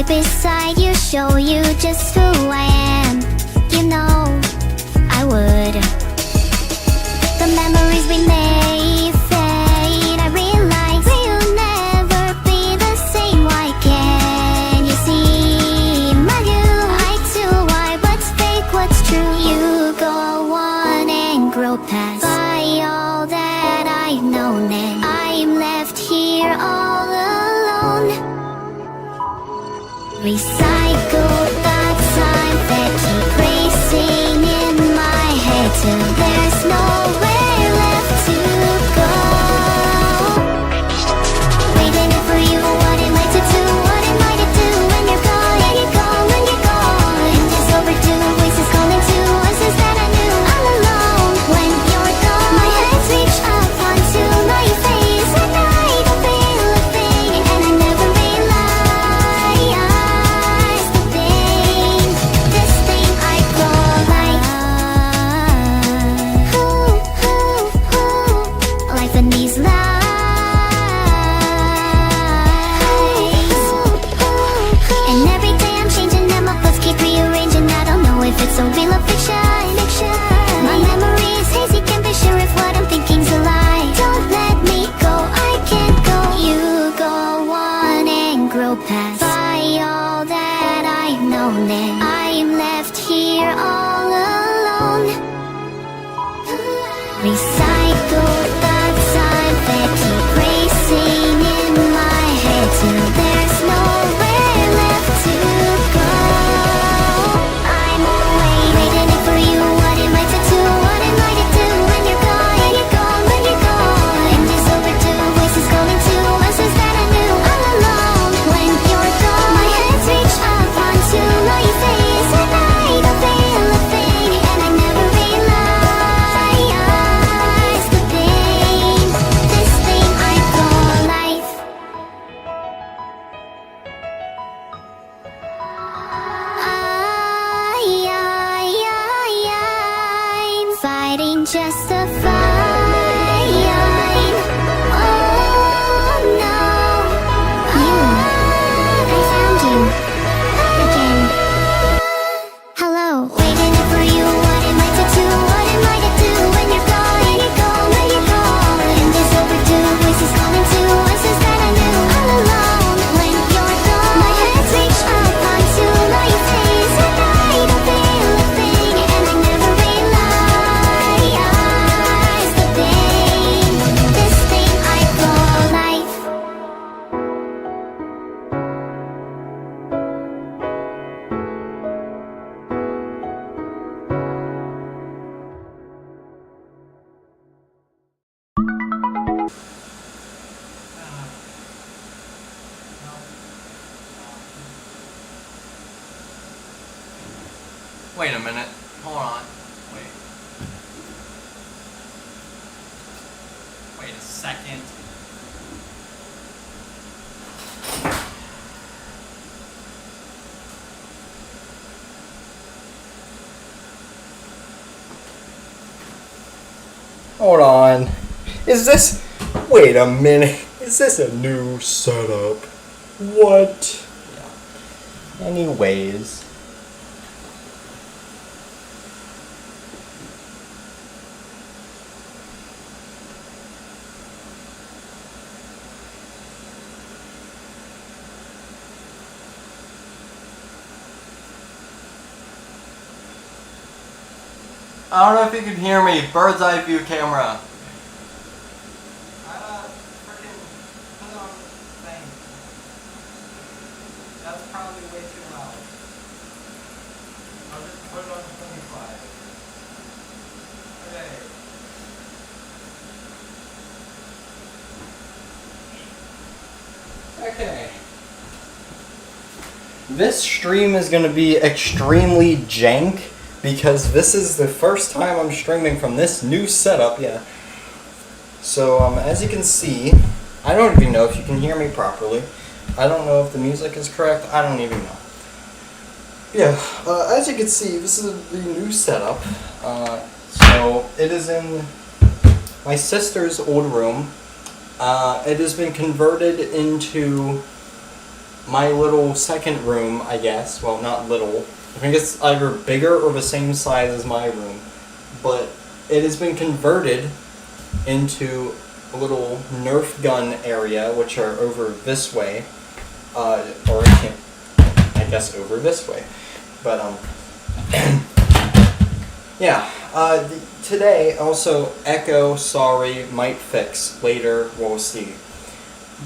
beside you, show you just who I am. You know I would. The memories we made fade. I realize we'll never be the same. Why can't you see my view? Eye to eye, what's fake, what's true? You go on and grow past by all that I've known, and I'm left here all alone. Recycle the time that keep racing in my head till there's nowhere left to go. Waiting for you, what am I to do? What am I to do when you're gone? And you're gone, when you're gone. And it's overdue, voices calling to voices that I knew all alone. When you're gone, my hands reach up onto my face, and I don't feel a thing, and I never realized the thing, this thing I call life. Life in these lives. And every day I'm changing and my thoughts keep rearranging. I don't know if it's a real or fiction. My memory is hazy, can't be sure if what I'm thinking's a lie. Don't let me go, I can't go. You go on and grow past by all that I've known, and I'm left here all alone. Recycle the time that keep racing in my head till there's nowhere left to go. I'm waiting for you, what am I to do? What am I to do when you're gone? And you're gone, when you're gone. And it's overdue, voices calling to voices that I knew all alone. When you're gone, my hands reach up onto my face, and I don't feel a thing, and I never realized the thing, this thing I call life. I'm fighting just a fight. Oh no, I found you again. Hello, waiting for you. What am I to do? What am I to do when you're gone? And you're gone, when you're gone. And it's overdue, voices calling to voices that I knew all alone. When you're gone, my hands reach up onto my face, and I don't feel a thing, and I never realized the thing, this thing I call life. Wait a minute. Hold on. Wait a second. Hold on. Is this... Wait a minute. Is this a new setup? What? Yeah. Anyways. I don't know if you can hear me. Bird's eye view camera. Freaking put on thing. That's probably way too loud. I'll just put it on 25. Okay. This stream is going to be extremely jank because this is the first time I'm streaming from this new setup, yeah. So, as you can see, I don't even know if you can hear me properly. I don't know if the music is correct. I don't even know. Yeah, as you can see, this is the new setup. So, it is in my sister's old room. It has been converted into my little second room, I guess. Well, not little. I think it's either bigger or the same size as my room. But it has been converted into a little Nerf gun area, which are over this way. Or I guess over this way. But, yeah. Today, also, echo, sorry, might fix. Later, we'll see.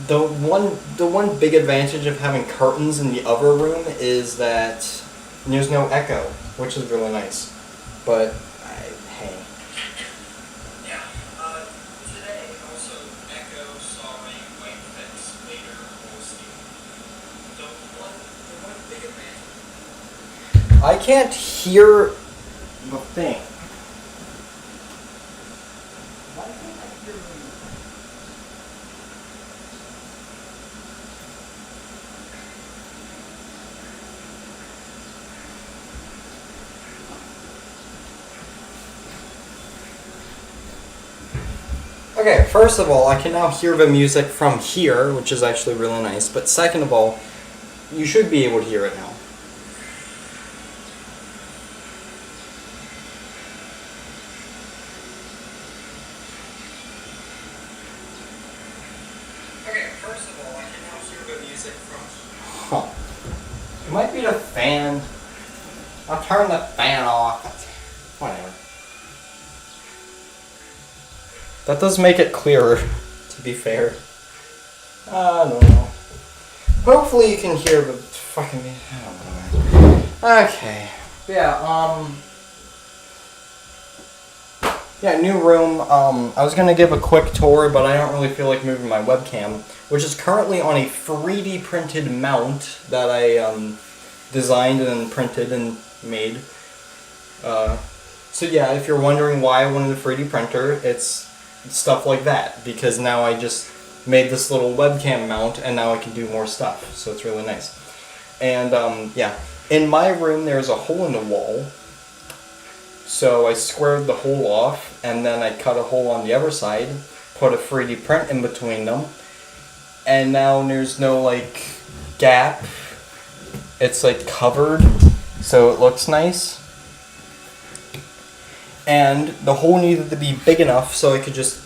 The one big advantage of having curtains in the other room is that there's no echo, which is really nice. But, hey. Yeah. Today, also, echo, sorry, might fix. Later, we'll see. The one big advantage. I can't hear the thing. Why can't I hear the Okay, first of all, I can now hear the music from here, which is actually really nice. But second of all, you should be able to hear it now. Okay, first of all, I can now hear the music from... It might be the fan. I'll turn the fan off. Whatever. That does make it clearer, to be fair. I don't know. Hopefully you can hear the fucking... I don't know. Okay. Yeah, yeah, new room. I was gonna give a quick tour, but I don't really feel like moving my webcam, which is currently on a 3D printed mount that I designed and printed and made. So yeah, if you're wondering why I wanted a 3D printer, it's stuff like that, because now I just made this little webcam mount and now I can do more stuff, so it's really nice. And yeah, in my room there's a hole in the wall, so I squared the hole off and then I cut a hole on the other side, put a 3D print in between them, and now there's no like gap. It's like covered, so it looks nice. And the hole needed to be big enough so I could just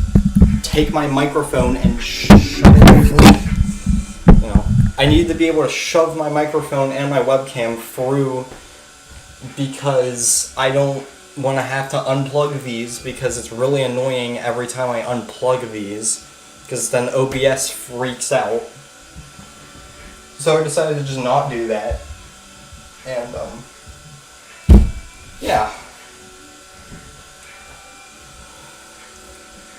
take my microphone and shove it through. You know, I needed to be able to shove my microphone and my webcam through, because I don't want to have to unplug these, because it's really annoying every time I unplug these, because then OBS freaks out. So I decided to just not do that. And yeah.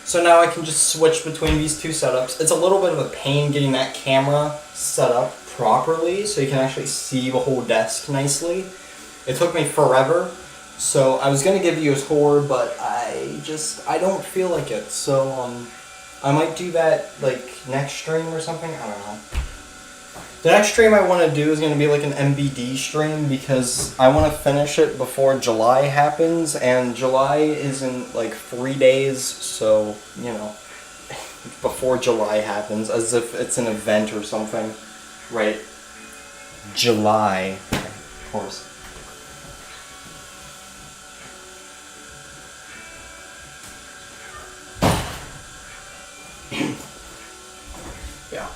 So now I can just switch between these two setups. It's a little bit of a pain getting that camera set up properly so you can actually see the whole desk nicely. It took me forever, so I was going to give you a tour, but I don't feel like it. So I might do that like next stream or something, I don't know. The next stream I want to do is going to be like an MBD stream, because I want to finish it before July happens, and July is in like 3 days, so, you know, before July happens, as if it's an event or something, right? July, of course. Yeah.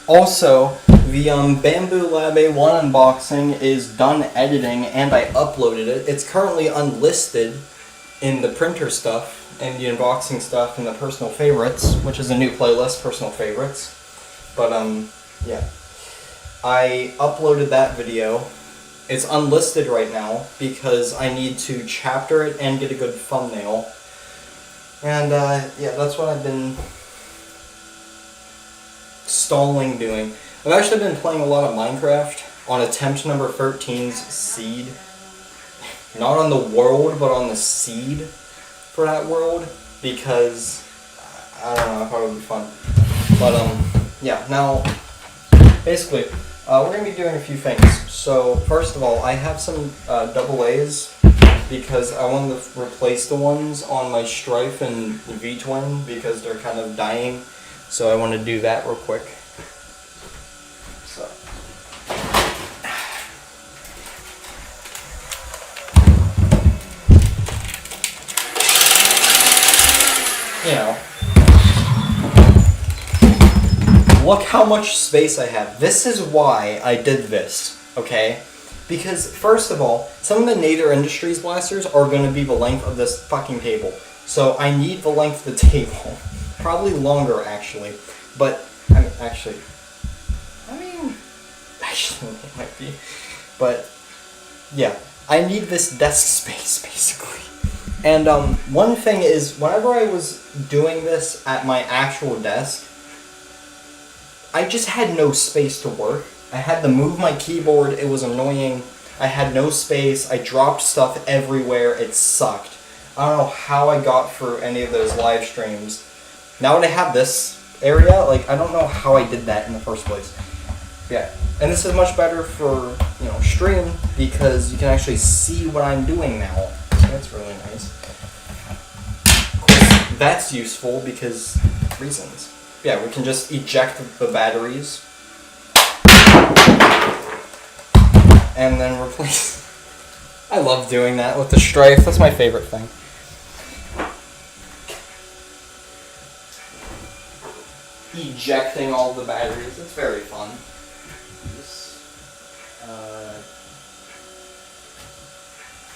Also, the Bamboo Lab A1 unboxing is done editing and I uploaded it. It's currently unlisted in the printer stuff and the unboxing stuff and the personal favorites, which is a new playlist, personal favorites. But yeah. I uploaded that video. It's unlisted right now because I need to chapter it and get a good thumbnail. And yeah, that's what I've been stalling doing. I've actually been playing a lot of Minecraft on attempt number 13's seed. Not on the world, but on the seed for that world, because I don't know, I thought it would be fun. But yeah, now basically we're going to be doing a few things. So first of all, I have some AA's because I want to replace the ones on my Strife and V-Twin because they're kind of dying. So I want to do that real quick. how much space I have. This is why I did this, okay? Because, first of all, some of the Nader Industries blasters are going to be the length of this fucking table. So I need the length of the table. Probably longer, actually. But, actually, it might be. But, yeah. I need this desk space, basically. And, one thing is, whenever I was doing this at my actual desk, I just had no space to work. I had to move my keyboard, it was annoying. I had no space, I dropped stuff everywhere, it sucked. I don't know how I got through any of those live streams. Now that I have this area, like, I don't know how I did that in the first place. Yeah, and this is much better for, you know, stream, because you can actually see what I'm doing now. So that's really nice. Of course, that's useful because reasons. Yeah, we can just eject the batteries and then replace. I love doing that with the Strife. That's my favorite thing. Ejecting all the batteries. It's very fun.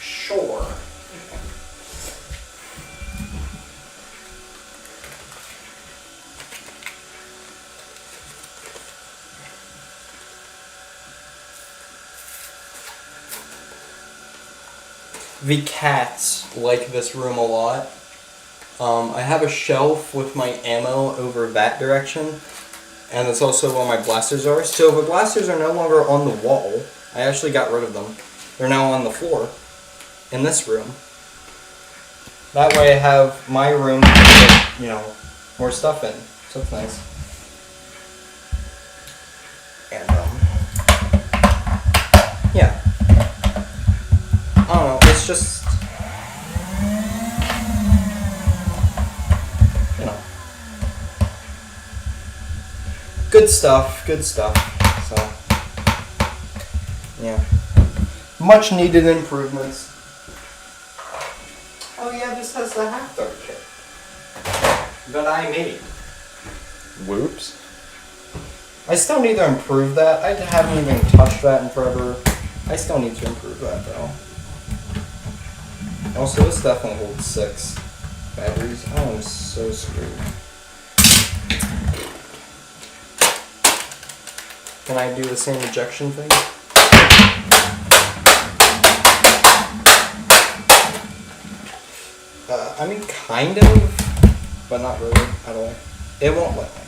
Sure. The cats like this room a lot. I have a shelf with my ammo over that direction, and that's also where my blasters are. So the blasters are no longer on the wall. I actually got rid of them. They're now on the floor in this room. That way I have my room to put, you know, more stuff in. So it's nice. And, yeah. I don't know, it's just, you know, good stuff, so, yeah, much needed improvements. Oh yeah, this has the half-dart kit that I made. Whoops. I still need to improve that. I haven't even touched that in forever. I still need to improve that though. Also, this definitely holds 6 batteries. I am so screwed. Can I do the same ejection thing? I mean, kind of, but not really at all. It won't let me.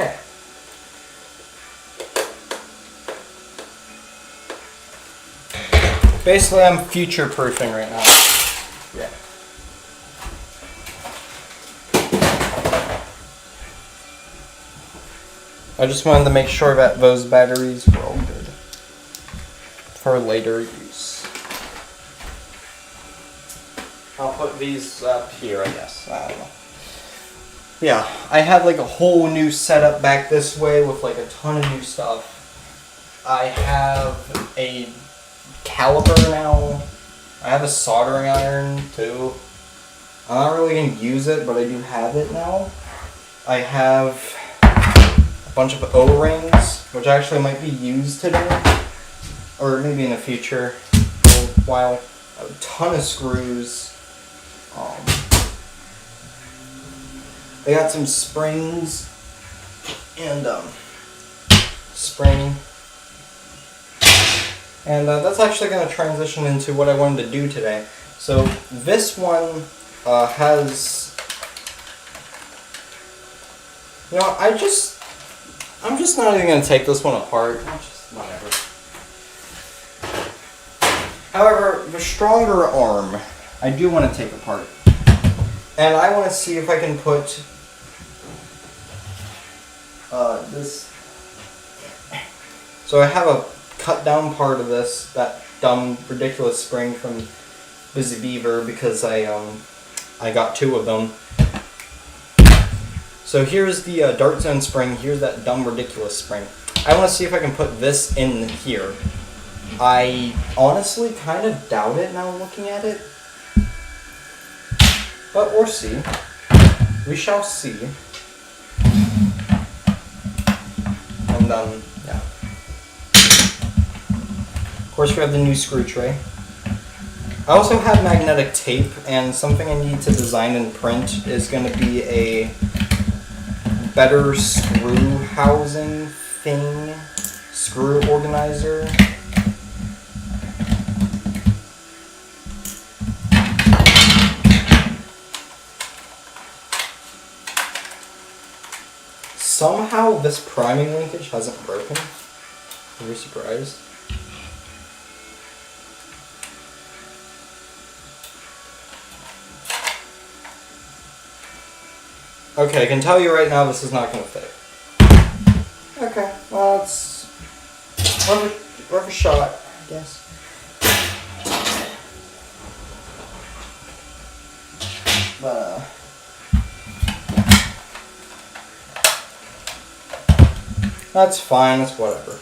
Okay. Basically, I'm future-proofing right now. Yeah. I just wanted to make sure that those batteries were all good for later use. I'll put these up here, I guess. I don't know. Yeah, I have like a whole new setup back this way with like a ton of new stuff. I have a caliper now. I have a soldering iron too. I'm not really going to use it, but I do have it now. I have a bunch of O-rings, which actually might be used today, or maybe in the future, a while. A ton of screws. I got some springs and spring. And that's actually going to transition into what I wanted to do today. So this one has, you know, I'm just not even going to take this one apart. Just whatever. However, the Strongarm, I do want to take apart. And I want to see if I can put this. So I have a cut down part of this, that dumb ridiculous spring from Busy Beaver, because I got 2 of them. So here's the Dart Zone spring, here's that dumb ridiculous spring. I want to see if I can put this in here. I honestly kind of doubt it now looking at it. But we'll see. We shall see. And yeah. Of course we have the new screw tray. I also have magnetic tape, and something I need to design and print is going to be a better screw housing thing, screw organizer. Somehow this priming linkage hasn't broken. Are you surprised? Okay, I can tell you right now this is not going to fit. Okay, well it's worth a shot, I guess. But that's fine, that's whatever.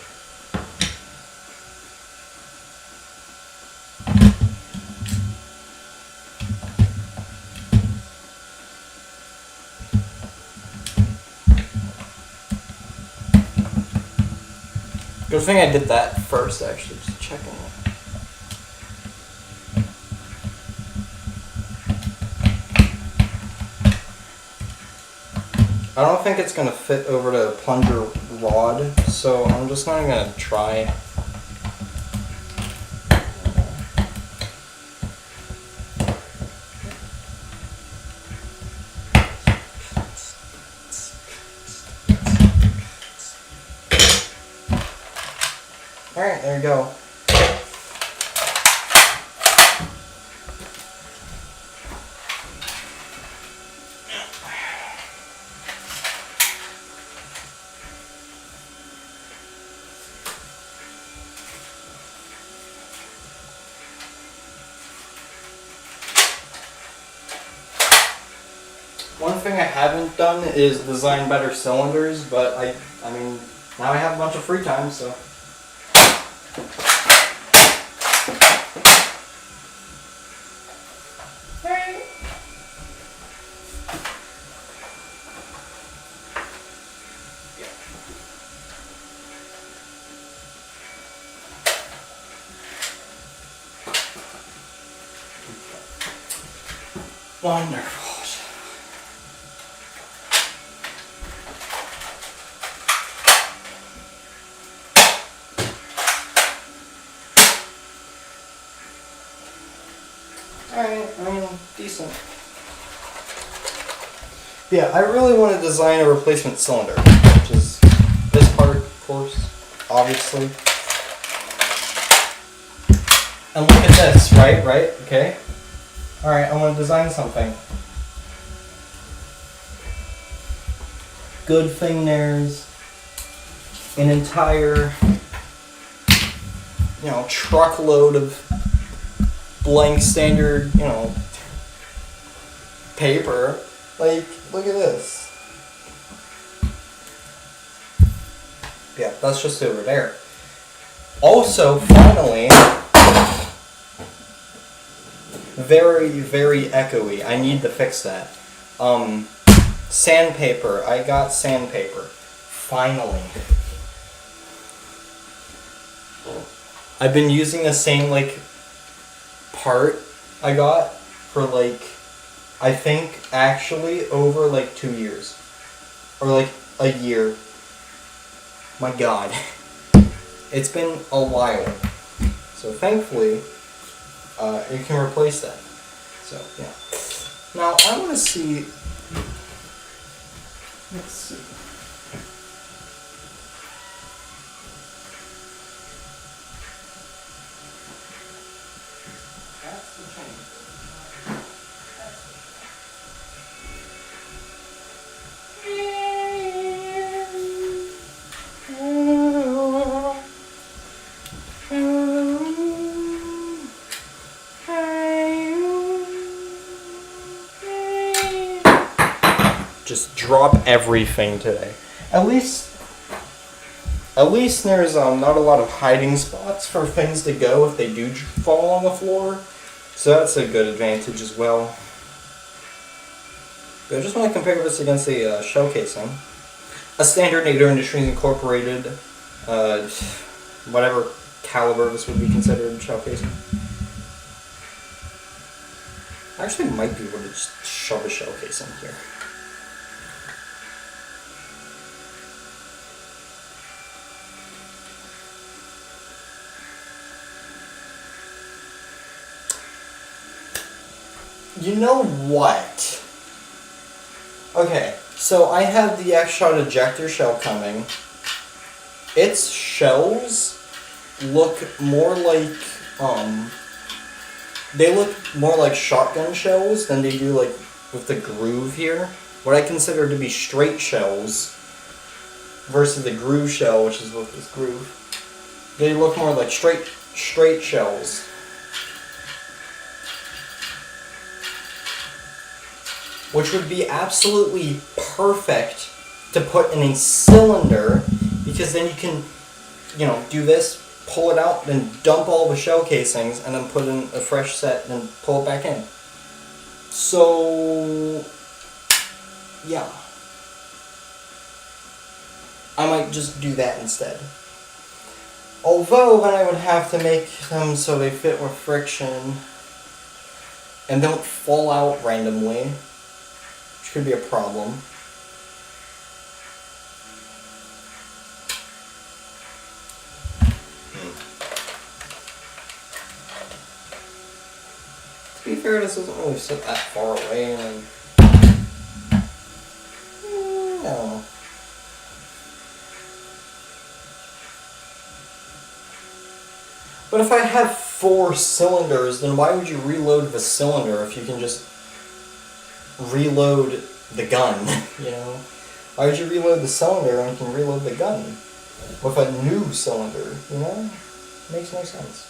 Good thing I did that first, actually, just checking it. I don't think it's going to fit over the plunger rod, so I'm just not going to try. Alright, there you go. One thing I haven't done is design better cylinders, but I mean, now I have a bunch of free time, so. Wonderful. Alright, I mean, decent. Yeah, I really want to design a replacement cylinder, which is this part, of course, obviously. And look at this, right, okay? Alright, I want to design something. Good thing there's an entire, truckload of blank standard, paper. Like, look at this. Yeah, that's just over there. Also, finally, very, very echoey. I need to fix that. Sandpaper. I got sandpaper. Finally. I've been using the same, part I got for, I think, actually, over, 2 years. Or, a year. My god. It's been a while. So, thankfully, it can replace that. So, yeah. Now, I want to see... Let's see. That's the change. just drop everything today. At least there's not a lot of hiding spots for things to go if they do fall on the floor. So that's a good advantage as well. But I just want to compare this against a shell casing. A standard Nader Industries Incorporated, whatever caliber this would be considered shell casing. I actually might be able to just shove a shell casing here. You know what? Okay, so I have the X-Shot ejector shell coming. Its shells look more like, they look more like shotgun shells than they do like with the groove here. What I consider to be straight shells versus the groove shell, which is with this groove. They look more like straight shells. Which would be absolutely perfect to put in a cylinder, because then you can, you know, do this, pull it out, then dump all the shell casings, and then put in a fresh set, and pull it back in. So, yeah. I might just do that instead. Although, then I would have to make them so they fit with friction and don't fall out randomly. Could be a problem. To be fair, this doesn't really sit that far away, and no. But if I have 4 cylinders, then why would you reload the cylinder if you can just reload the gun, you know? Why would you reload the cylinder when you can reload the gun with a new cylinder, you know? Makes no sense.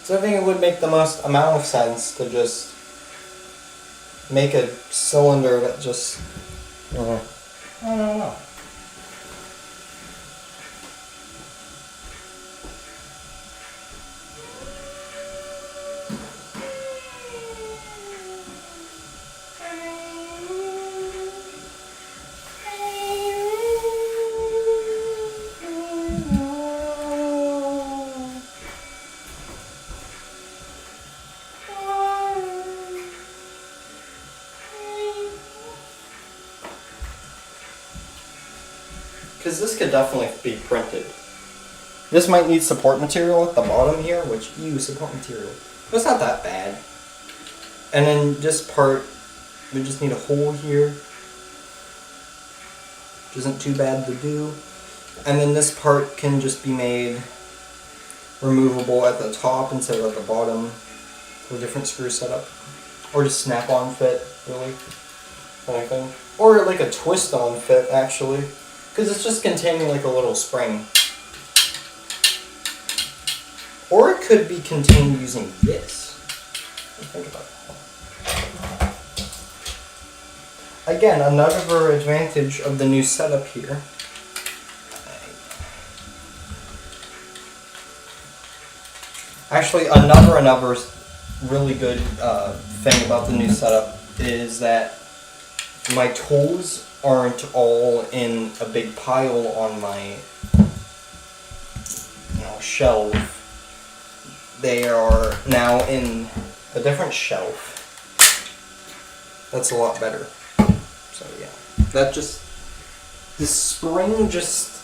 So I think it would make the most amount of sense to just make a cylinder that just, I don't know. Because this could definitely be printed. This might need support material at the bottom here, which, support material. But it's not that bad. And then this part, we just need a hole here, which isn't too bad to do. And then this part can just be made removable at the top instead of at the bottom for a different screw setup. Or just snap-on fit, really. Anything. Or like a twist-on fit, actually. Because it's just containing like a little spring. Or it could be contained using this. Think about it. Again, another advantage of the new setup here. Actually, another really good thing about the new setup is that my tools aren't all in a big pile on my shelf. They are now in a different shelf. That's a lot better. So yeah, this spring just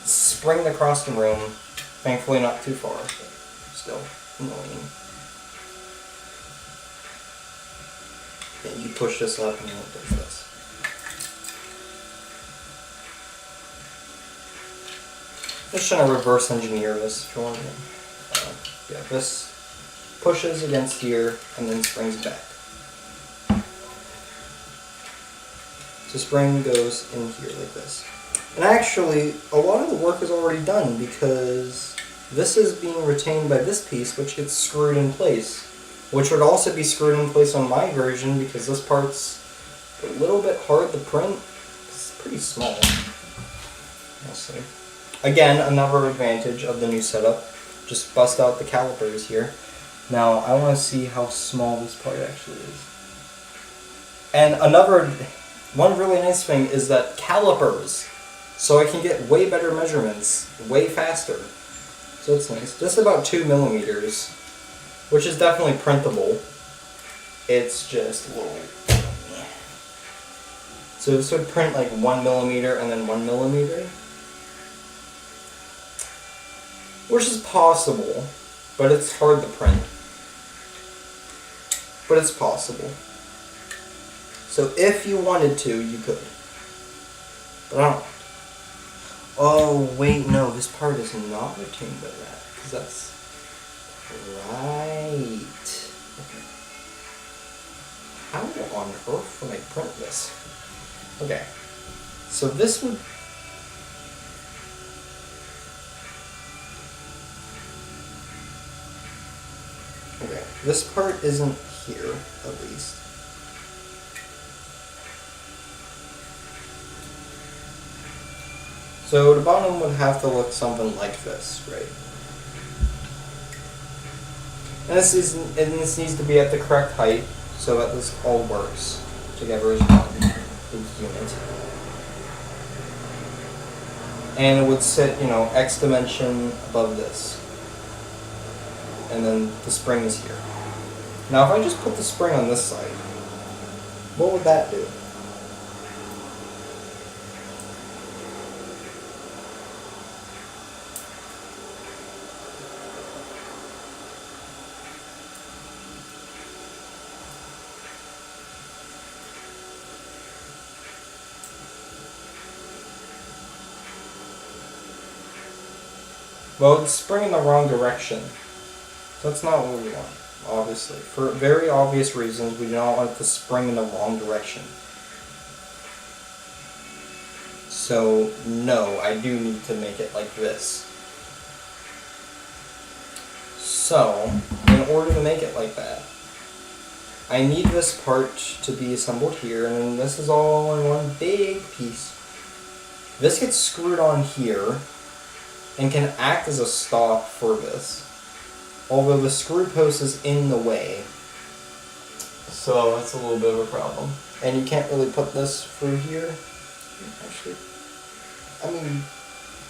springed across the room. Thankfully not too far, but still annoying. And you push this up and then it does this. Just trying to reverse engineer this if you want. Yeah, this pushes against here and then springs back. So spring goes in here like this. And actually, a lot of the work is already done because this is being retained by this piece, which gets screwed in place. Which would also be screwed in place on my version because this part's A little bit hard to print. It's pretty small. We'll see. Again, another advantage of the new setup. Just bust out the calipers here. Now, I want to see how small this part actually is. And one really nice thing is that calipers. So I can get way better measurements, way faster. So it's nice. Just about 2 millimeters, which is definitely printable. It's just a little... So this would print like 1 millimeter and then 1 millimeter. Which is possible, but it's hard to print. But it's possible. So if you wanted to, you could. But I don't. Oh, wait, no, this part is not retained by that. Because that's... Right. Okay. How on earth would I print this? Okay. So this would... Okay, this part isn't here, at least. So the bottom would have to look something like this, right? And this needs to be at the correct height so that this all works together as one big unit. And it would sit, X dimension above this. And then the spring is here. Now if I just put the spring on this side, what would that do? Well, it's spring in the wrong direction. So that's not what we want, obviously. For very obvious reasons, we do not want it to spring in the wrong direction. So, no, I do need to make it like this. So, in order to make it like that, I need this part to be assembled here, and then this is all in one big piece. This gets screwed on here, and can act as a stop for this. Although the screw post is in the way. So that's a little bit of a problem. And you can't really put this through here. Actually, I mean,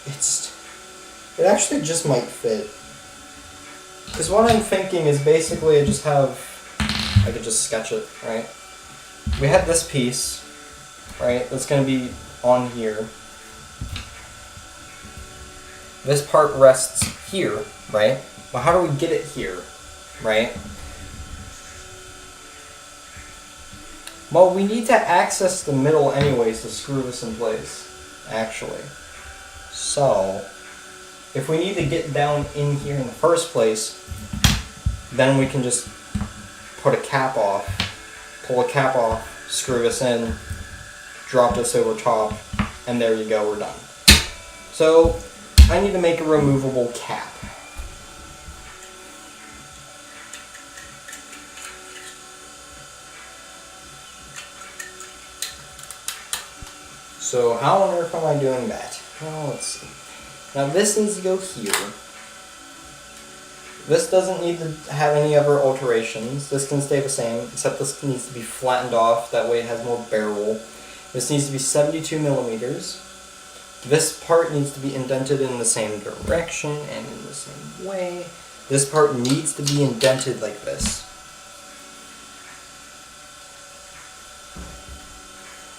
it actually just might fit. Because what I'm thinking is basically I could just sketch it, right? We have this piece, right, that's going to be on here. This part rests here, right? Well, how do we get it here, right? Well, we need to access the middle anyways to screw this in place, actually. So, if we need to get down in here in the first place, then we can just put a cap off, pull a cap off, screw this in, drop this over top, and there you go, we're done. So, I need to make a removable cap. So how on earth am I doing that? Well, let's see. Now this needs to go here. This doesn't need to have any other alterations. This can stay the same, except this needs to be flattened off. That way it has more barrel. This needs to be 72 millimeters. This part needs to be indented in the same direction and in the same way. This part needs to be indented like this.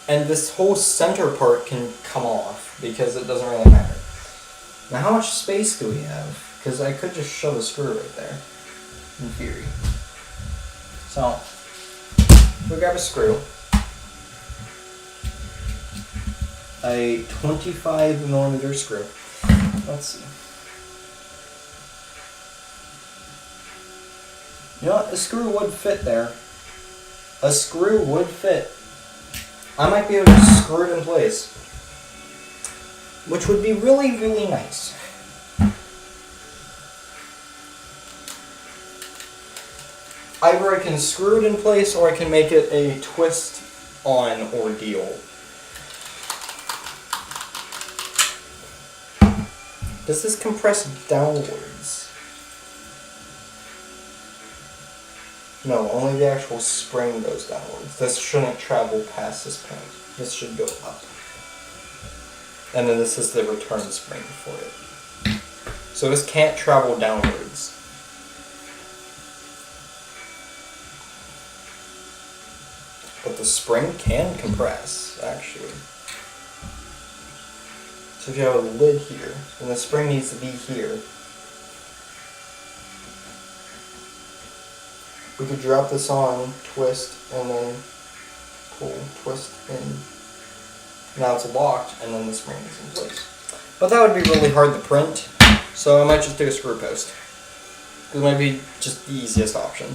And this whole center part can come off because it doesn't really matter. Now how much space do we have? Because I could just shove a screw right there, in theory. So, we grab a screw. A 25 millimeter screw. Let's see. You know what? A screw would fit there. A screw would fit. I might be able to screw it in place. Which would be really, really nice. Either I can screw it in place or I can make it a twist on ordeal. Does this compress downwards? No, only the actual spring goes downwards. This shouldn't travel past this point. This should go up. And then this is the return spring for it. So this can't travel downwards. But the spring can compress, actually. So if you have a lid here, then the spring needs to be here. We could drop this on, twist, and then pull, twist, in. Now it's locked, and then the spring is in place. But that would be really hard to print, so I might just do a screw post. It might be just the easiest option.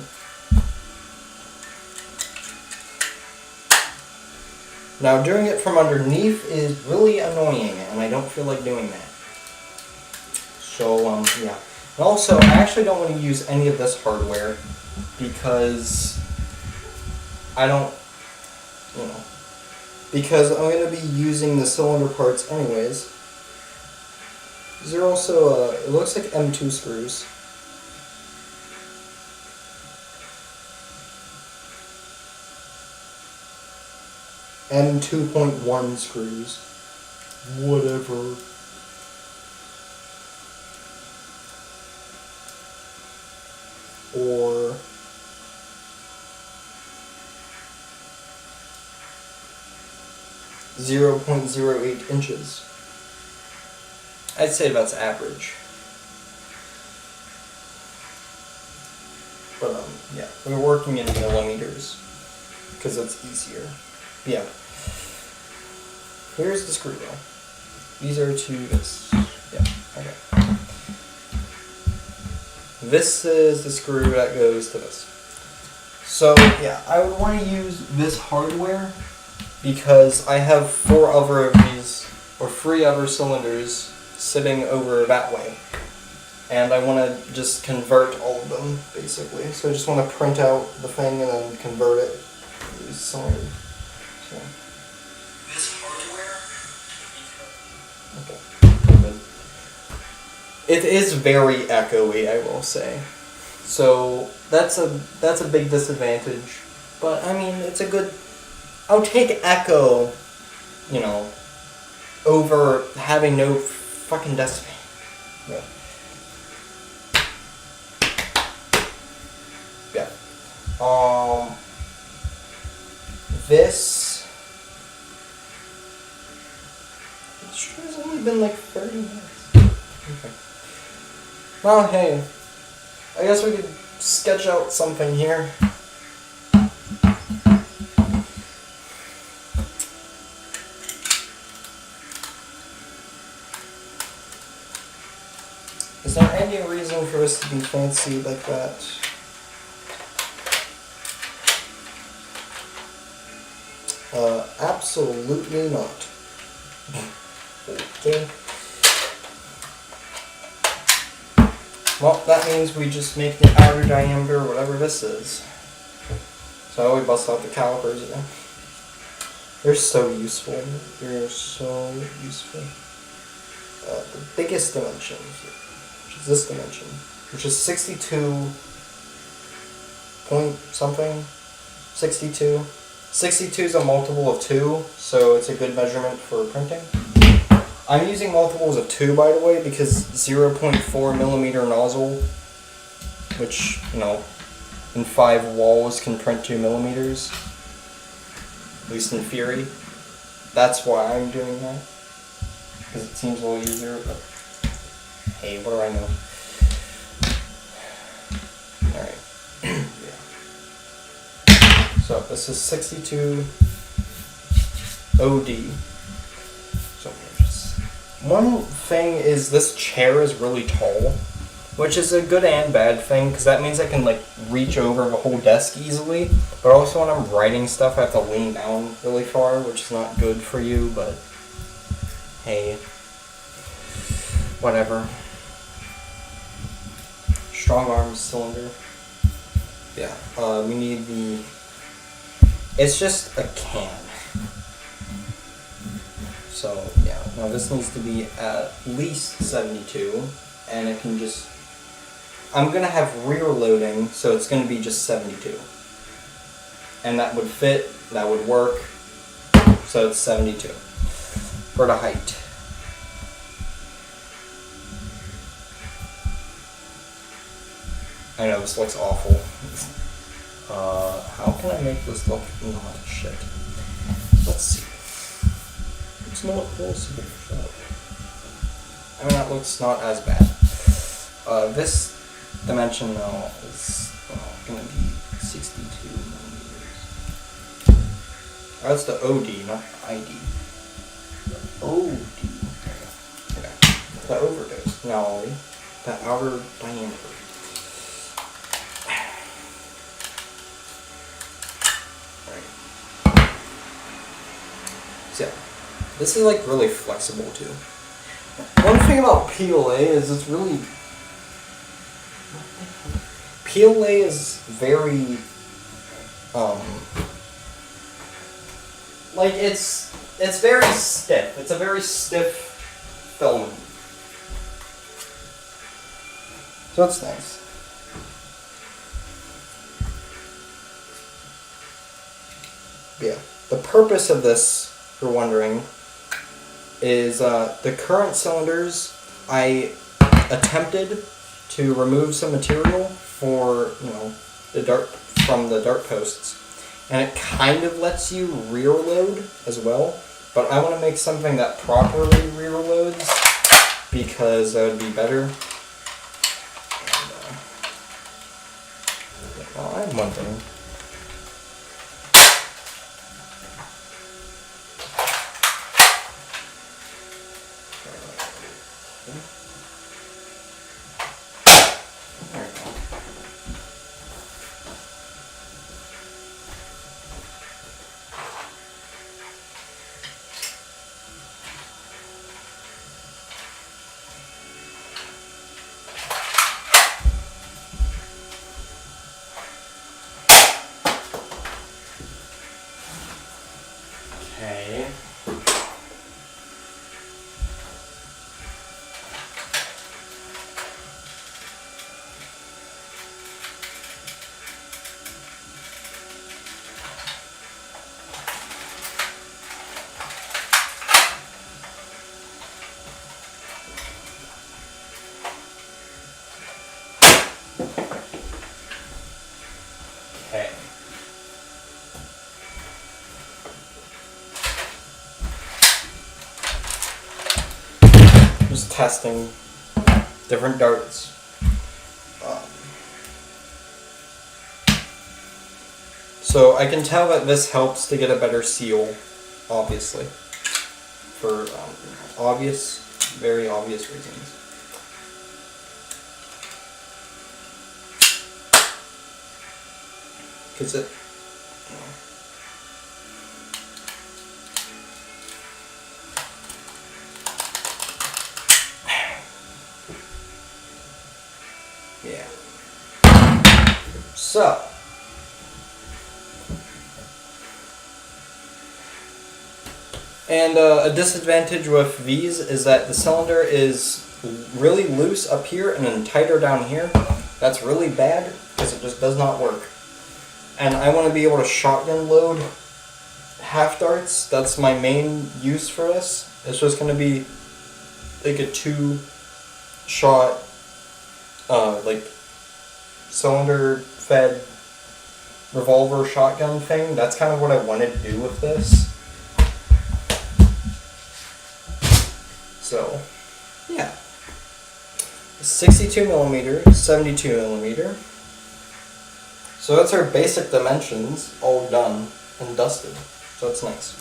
Now doing it from underneath is really annoying, and I don't feel like doing that. So, yeah. And also, I actually don't want to use any of this hardware, because I don't, because I'm going to be using the cylinder parts anyways. These are also, it looks like M2 screws. M2.1 screws. Whatever. Or .08 inches. I'd say that's average. But yeah, we're working in millimeters because it's easier. Yeah. Here's the screw though. These are to this. Yeah, okay. This is the screw that goes to this. So yeah, I would want to use this hardware because I have 4 other of these, or 3 other cylinders sitting over that way. And I want to just convert all of them, basically. So I just want to print out the thing and then convert it to these cylinders. So. This hardware? Okay. Good. It is very echoey, I will say. So that's a big disadvantage. But I mean, it's a good. I'll take echo, over having no fucking decibel. Yeah. Yeah. This has only been like 30 minutes. Okay. Well, hey, I guess we could sketch out something here. Is there any reason for us to be fancy like that? Absolutely not. Okay. Well, that means we just make the outer diameter, whatever this is. So we bust out the calipers again. They're so useful. They're so useful. The biggest dimension here, which is this dimension, which is 62 point something. 62. 62 is a multiple of 2, so it's a good measurement for printing. I'm using multiples of 2, by the way, because 0.4 millimeter nozzle, which, in 5 walls can print 2 millimeters, at least in theory. That's why I'm doing that, because it seems a little easier, but hey, what do I know? Alright. So this is 62 OD. So one thing is this chair is really tall, which is a good and bad thing because that means I can reach over the whole desk easily. But also when I'm writing stuff, I have to lean down really far, which is not good for you. But hey, whatever. Strongarm cylinder. Yeah, we need the It's just a can. So yeah, now this needs to be at least 72, and it can just, I'm gonna have rear loading, so it's gonna be just 72. And that would fit, that would work, so it's 72 for the height. I know this looks awful. How can I make this look not shit? Let's see. It's not possible. I mean, that looks not as bad. This dimension now is going to be 62 millimeters. Oh, that's the OD, not the ID. The OD. Okay. The overdose. No, the outer diameter. So, yeah, this is like really flexible too. One thing about PLA is it's really, PLA is very, like it's very stiff. It's a very stiff filament. So that's nice. Yeah, the purpose of this, if you're wondering, is the current cylinders, I attempted to remove some material for, the dart, from the dart posts, and it kind of lets you rear load as well, but I want to make something that properly rear loads because that would be better. And, well, I'm wondering. Okay. Okay. Just testing different darts. So I can tell that this helps to get a better seal, obviously, for very obvious reasons. Because it, yeah. So, and a disadvantage with these is that the cylinder is really loose up here and then tighter down here. That's really bad because it just does not work. And I want to be able to shotgun load half darts. That's my main use for this. It's just going to be like a 2-shot, like cylinder fed revolver shotgun thing. That's kind of what I wanted to do with this. So, yeah. 62 millimeter, 72 millimeter. So that's our basic dimensions all done and dusted. So that's nice.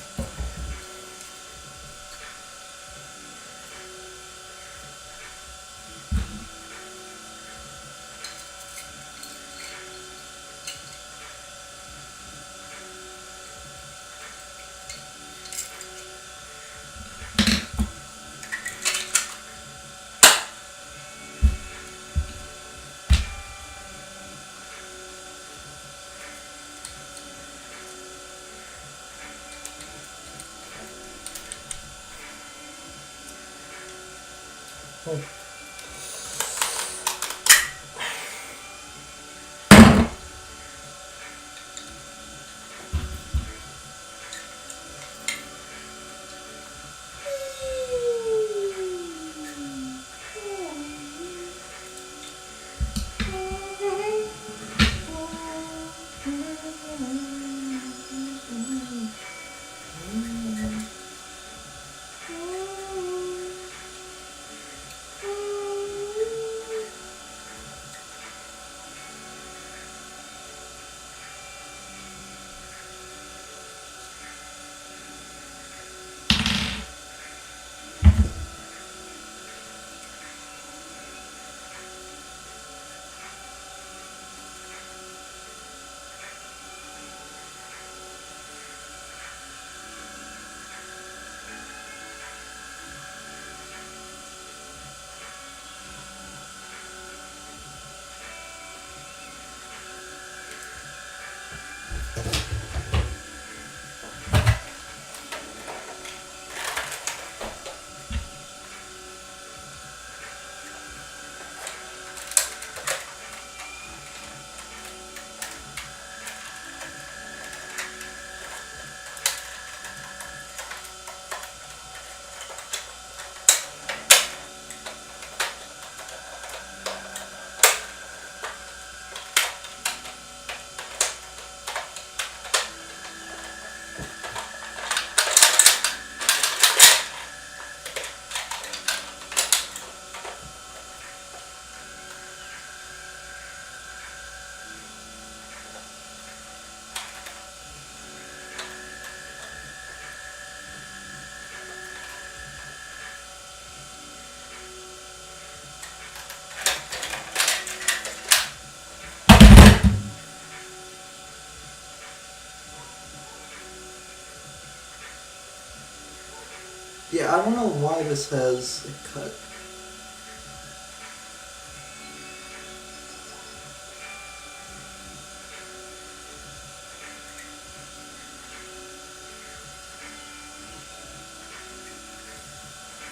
Yeah, I don't know why this has a cut.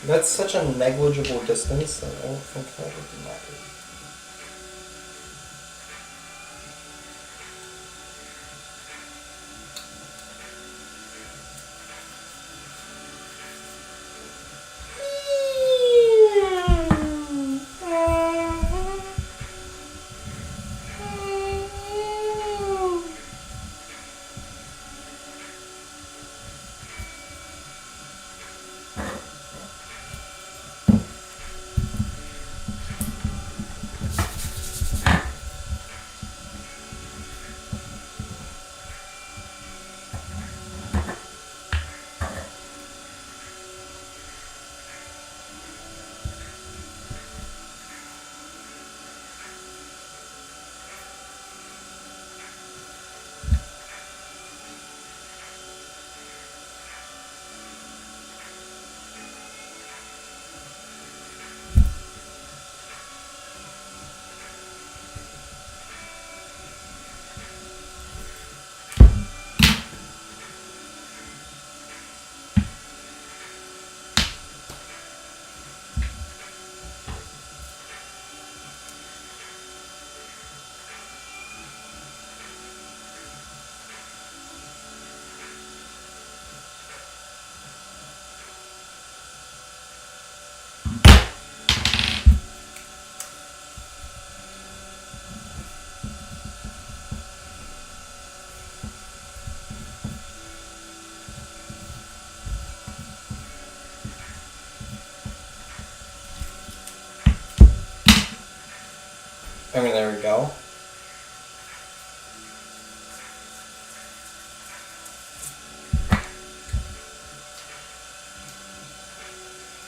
That's such a negligible distance that I don't think that would matter. I mean, there we go.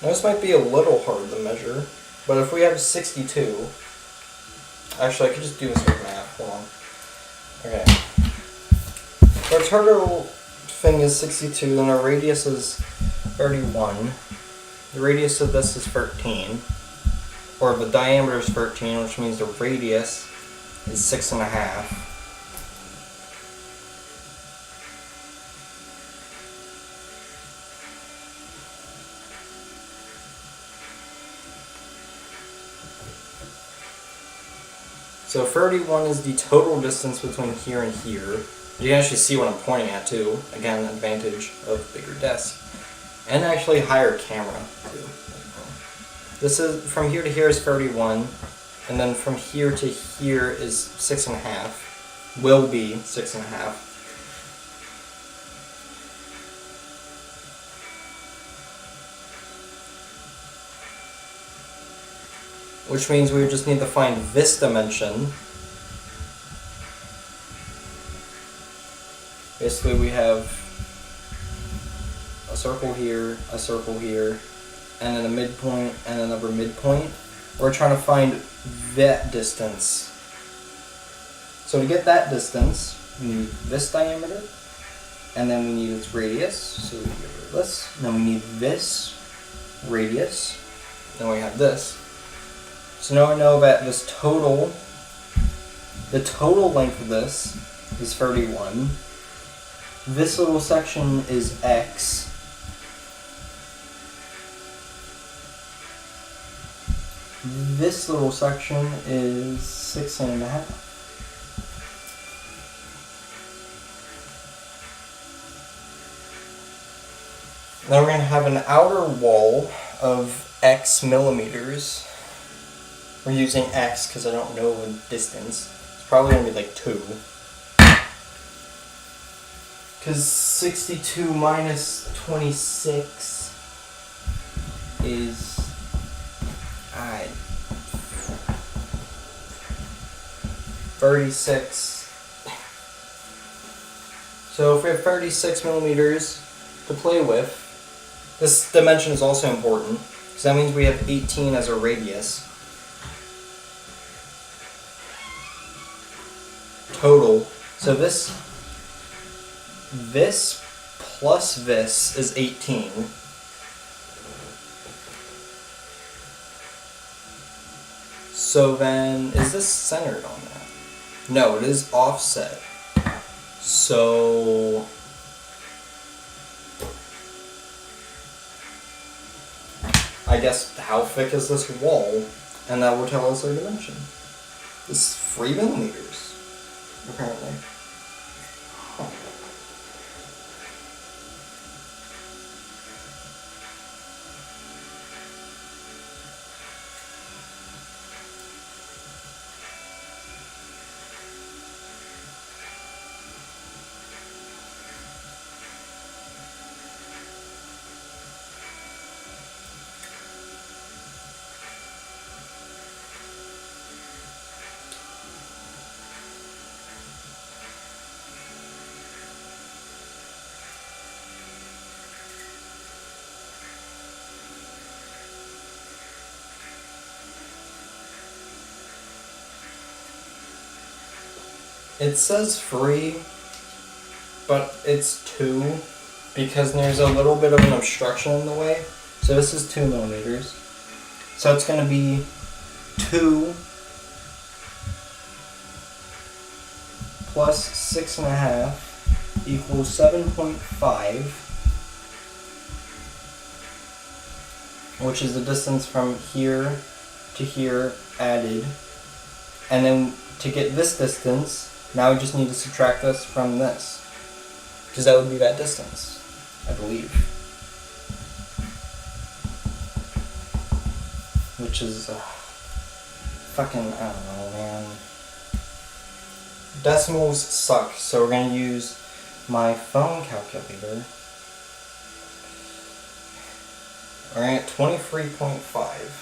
Now, this might be a little hard to measure, but if we have 62, actually I could just do this with math, hold on. Okay. Our target thing is 62, then our radius is 31. The radius of this is 13. Or the diameter is 13, which means the radius is 6.5. So 31 is the total distance between here and here. You can actually see what I'm pointing at too. Again, advantage of bigger desk. And actually higher camera too. This is, from here to here is 31. And then from here to here is 6.5. Will be 6.5. Which means we just need to find this dimension. Basically we have a circle here, and then a midpoint and another midpoint. We're trying to find that distance. So to get that distance, we need this diameter, and then we need its radius, so we get rid of this. And then we need this radius, then we have this. So now we know that this total, the total length of this is 31. This little section is x. This little section is 6.5. Now we're going to have an outer wall of x millimeters. We're using x because I don't know the distance. It's probably going to be like 2. Because 62 minus 26 is 36. So if we have 36 millimeters to play with, this dimension is also important because that means we have 18 as a radius. Total. So this plus this is 18. So then, is this centered on that? No, it is offset. So I guess how thick is this wall? And that will tell us our dimension. This is 3 millimeters, apparently. Huh. It says 3, but it's 2 because there's a little bit of an obstruction in the way. So this is 2 millimeters. So it's going to be 2 plus 6.5 equals 7.5, which is the distance from here to here added. And then to get this distance, now we just need to subtract this from this, because that would be that distance, I believe. Which is fucking, I don't know, man. Decimals suck, so we're going to use my phone calculator. We're at 23.5.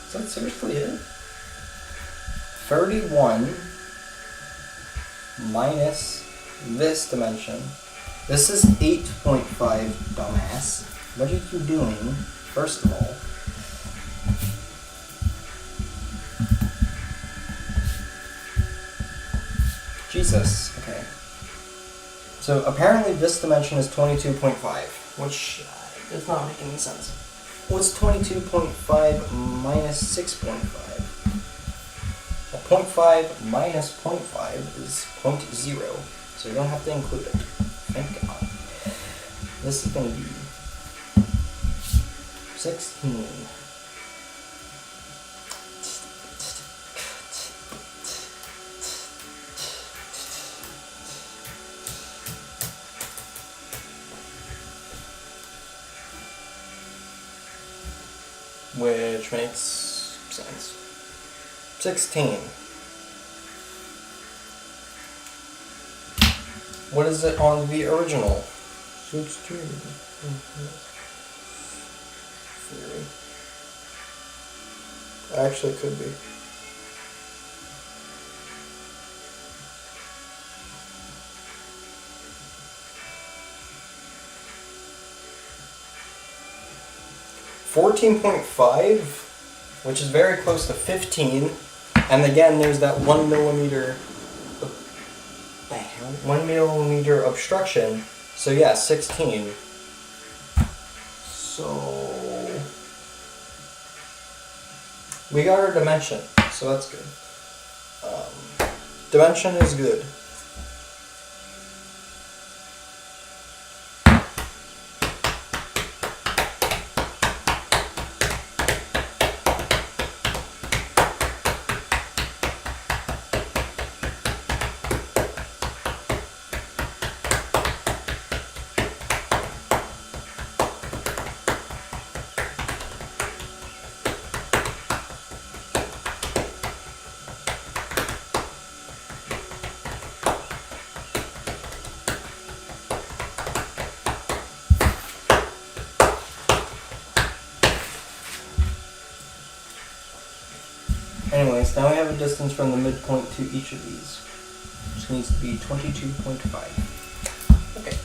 Is that seriously it? 31 minus this dimension. This is 8.5, dumbass. What are you doing, first of all? is this? Okay. So apparently this dimension is 22.5, which does not make any sense. What's 22.5 minus 6.5? Well, 0.5 minus 0.5 is 0.0, so you don't have to include it. Thank God. This is going to be 16. Which makes sense. 16. What is it on the original? 16. Theory. Actually, could be. $14.5, which is very close to 15, and again there's that 1 millimeter 1 millimeter obstruction, so yeah, 16. So we got our dimension, so that's good. Dimension is good. Anyways, now we have a distance from the midpoint to each of these, which needs to be 22.5. Okay.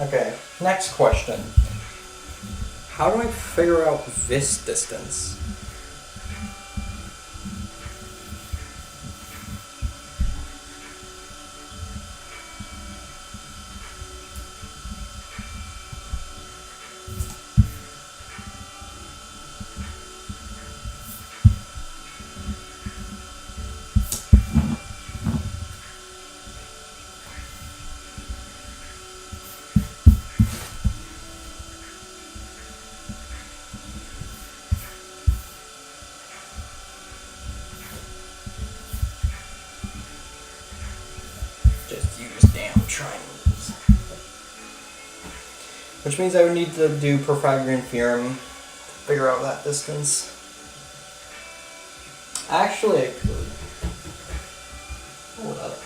Okay, next question. How do I figure out this distance? Triangles. Which means I would need to do Pythagorean theorem to figure out that distance. Actually, I could. Hold up.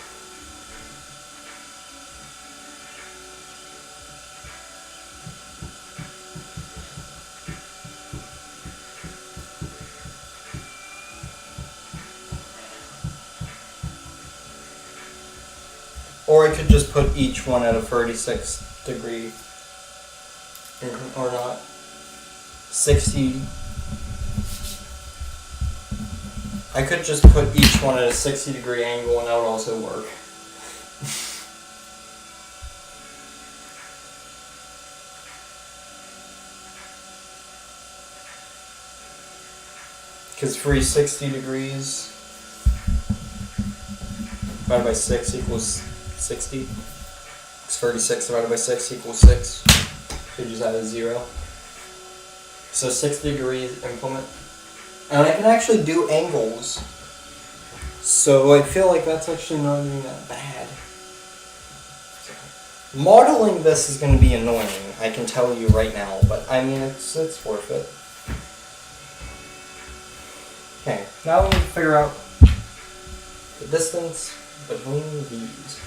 Or I could just put each one at a 36 degree, or not, 60. I could just put each one at a 60 degree angle and that would also work. Because 360 degrees divided by 6 equals 60. 36 divided by 6 equals 6. So you just add a 0. So 60 degrees implement. And I can actually do angles. So I feel like that's actually not even that bad. Modeling this is going to be annoying, I can tell you right now, but I mean, it's worth it. Okay, now we need to figure out the distance between these.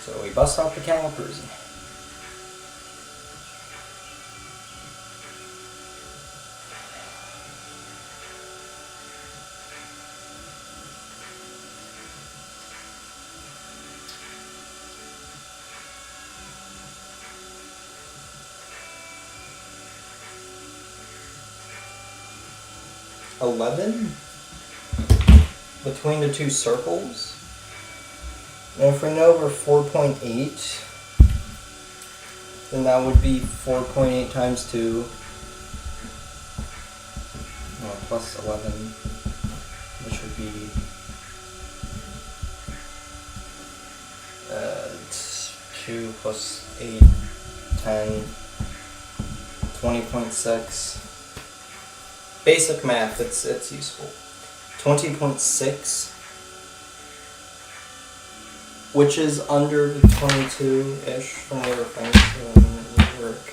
So we bust out the calipers. 11 between the two circles. And if we know we're 4.8, then that would be 4.8 times 2. Oh, plus 11, which would be 2 plus 8, 10, 20.6. Basic math, it's useful. 20.6, which is under the 22-ish from what we're thinking it would work.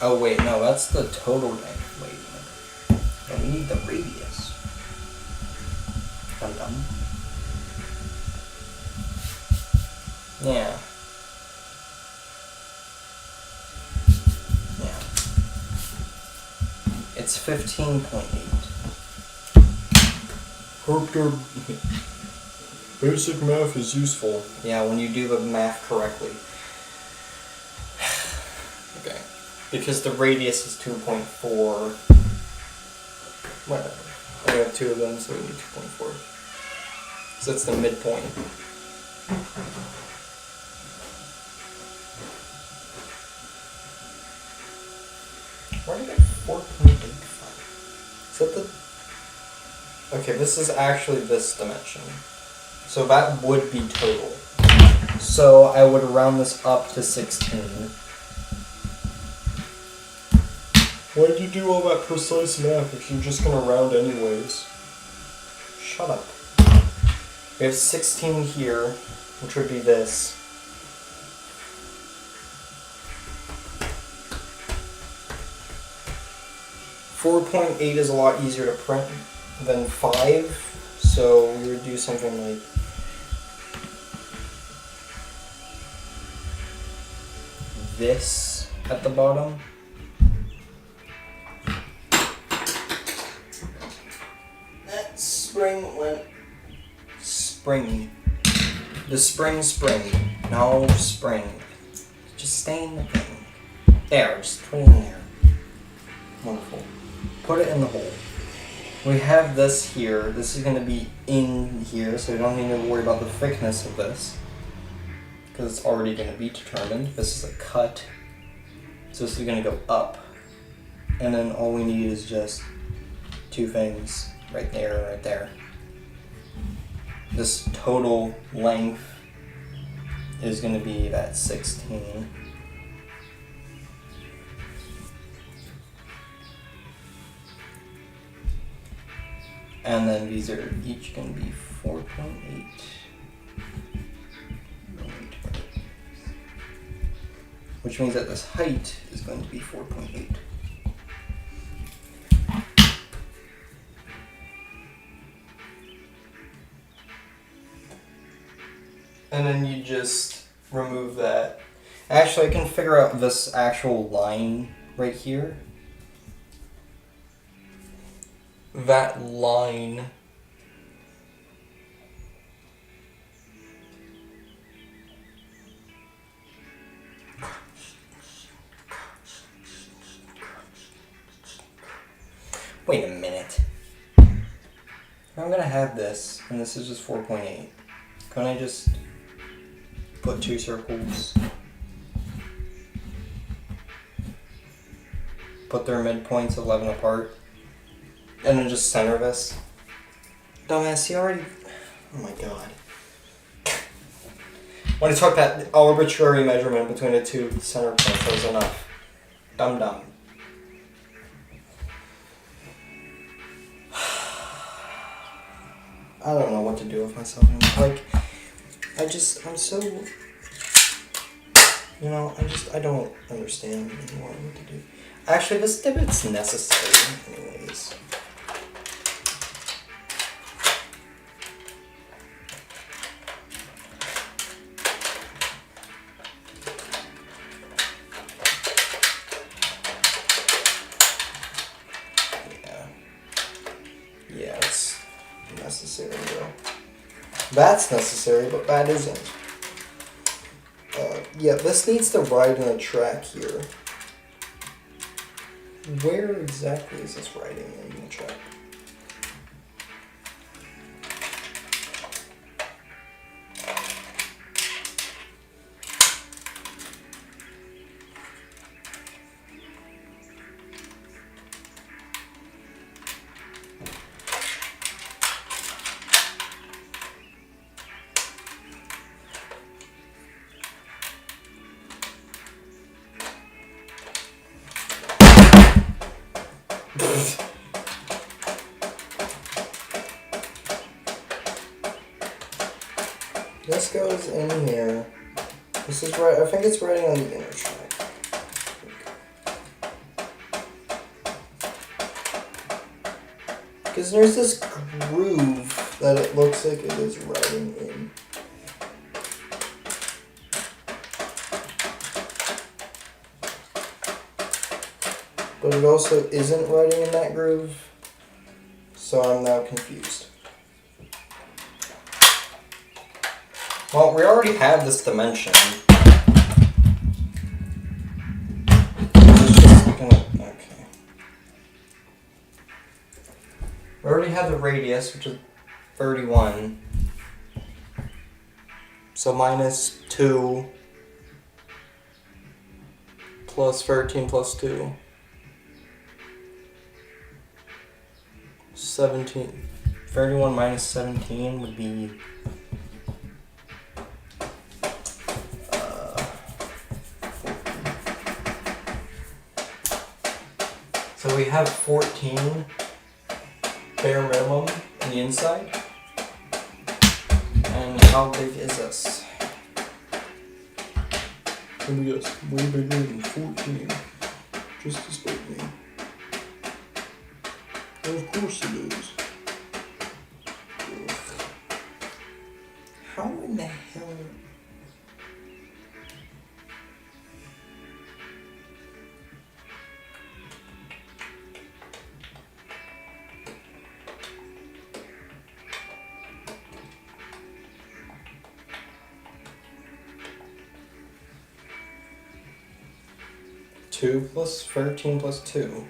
Oh wait, no, that's the total length. Wait a minute. And we need the radius. I'm dumb. Yeah. Yeah. It's 15.8. Basic math is useful. Yeah, when you do the math correctly. Okay. Because the radius is 2.4. Whatever. We have two of them, so we need 2.4. So that's the midpoint. Where did I get 4.8 from? Is that the... Okay, this is actually this dimension. So that would be total. So I would round this up to 16. Why'd you do all that precise math if you're just gonna round anyways? Shut up. We have 16 here, which would be this. .8 is a lot easier to print than 5, so we would do something like this at the bottom. That spring went springy. The spring. No spring. Just stay in the thing. There, just put it in there. Wonderful. Put it in the hole. We have this here. This is going to be in here, so we don't need to worry about the thickness of this, because it's already going to be determined. This is a cut, so this is going to go up, and then all we need is just two things right there and right there. This total length is going to be that 16. And then these are each going to be 4.8. Which means that this height is going to be 4.8. And then you just remove that. Actually, I can figure out this actual line right here. That line wait a minute. I'm gonna have this, and this is just 4.8. Can I just put two circles, put their midpoints 11 apart, and then just center this? Dumbass, you already... Oh my god. When I took that arbitrary measurement between the two center points, that was enough. Dumb. I don't know what to do with myself anymore. Like, I'm so... You know, I don't understand anymore what to do. Actually, this divot's necessary anyways. Yeah, it's that's necessary, but that isn't. Yeah, this needs to ride in a track here. Where exactly is this riding in the track? This goes in here. This is right. I think it's riding on the inner track. Because there's this groove that it looks like it is riding in. But it also isn't riding in that groove. So I'm now confused. Well, we already have this dimension. Okay. We already have the radius, which is 31. So minus 2 plus 13 plus 2. 17. 31 minus 17 would be... So we have 14 bare minimum in the inside. And how big is this? Let me guess, way bigger than 14. Just to spite me. Well, of course it is. How in the hell? Two plus 13 plus 2.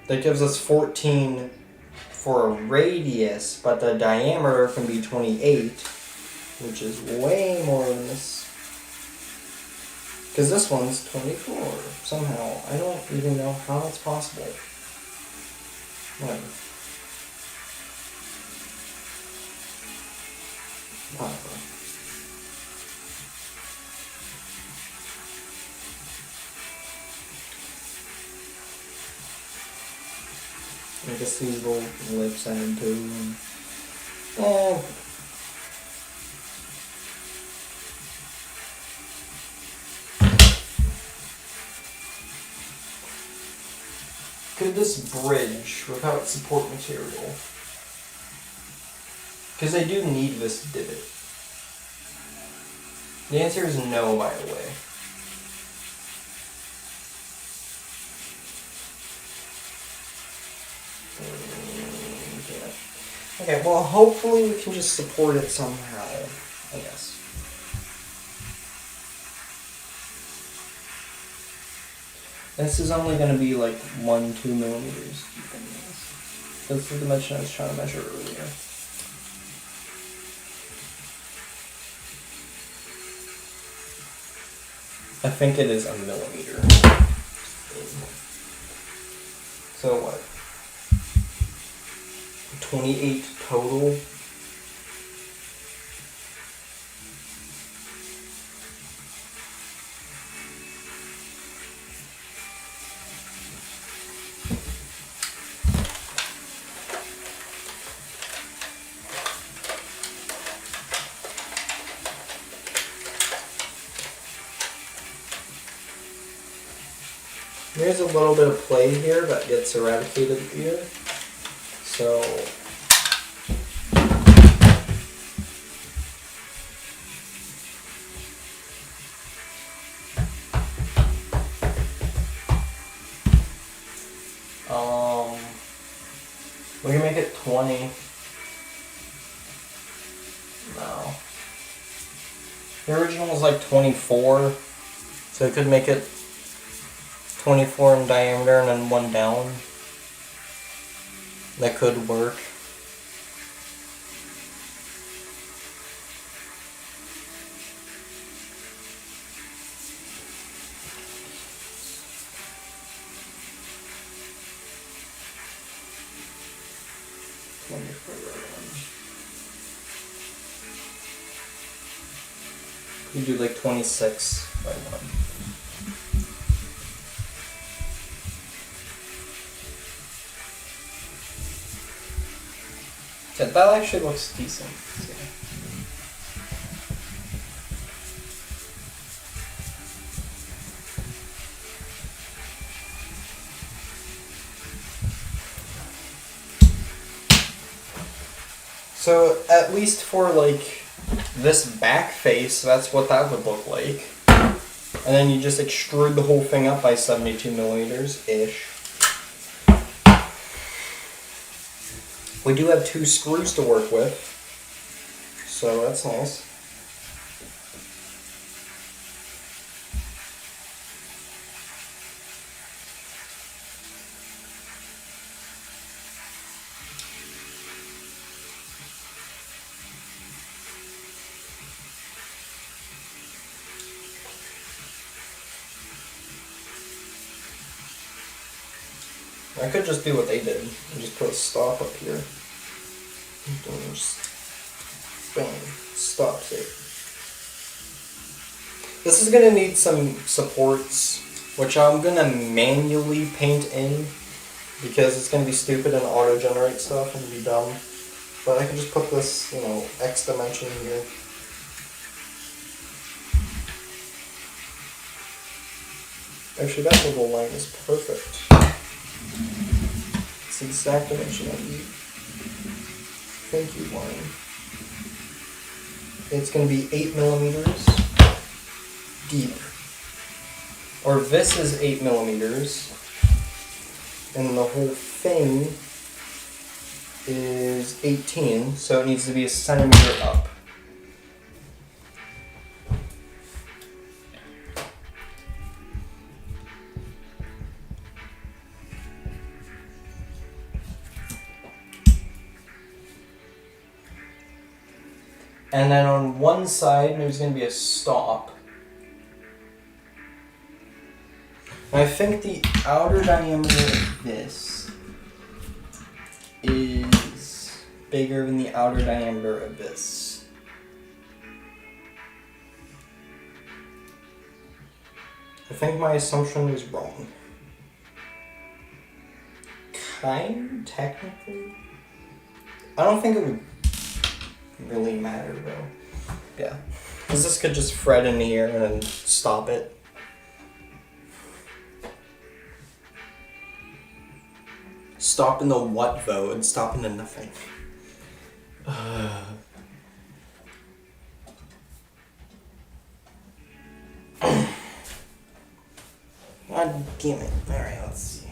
That gives us 14 for a radius, but the diameter can be 28, which is way more than this. Because this one's 24, somehow. I don't even know how that's possible. Whatever. Whatever. I guess these little lips added too. And, could this bridge without support material? Because I do need this divot. The answer is no, by the way. Okay, well, hopefully we can just support it somehow, I guess. This is only going to be like 1-2 millimeters deep in this. That's the dimension I was trying to measure earlier. I think it is a millimeter. So what? 28 total. There's a little bit of play here that gets eradicated here. So We can make it 20. No. The original was like 24, so it could make it 24 in diameter and then one down. That could work. You do like 26 by 1. Yeah, that actually looks decent. So at least for like this back face, that's what that would look like. And then you just extrude the whole thing up by 72 millimeters-ish. We do have 2 screws to work with, so that's nice. I could just do what they did and just put a stop up here. Just bang, stops it. This is gonna need some supports, which I'm gonna manually paint in because it's gonna be stupid and auto-generate stuff and be dumb. But I can just put this, you know, X dimension here. Actually, that little line is perfect. It's the exact dimension I need. Thank you, line. It's going to be 8 millimeters deep. Or this is 8 millimeters. And the whole thing is 18, so it needs to be a centimeter up. And then on one side, there's going to be a stop. And I think the outer diameter of this is bigger than the outer diameter of this. I think my assumption was wrong. Technically? I don't think it would really matter though. Yeah. Because this could just thread in here and then stop it. Stop in the what though? And stop in the nothing. God damn it. Alright, let's see.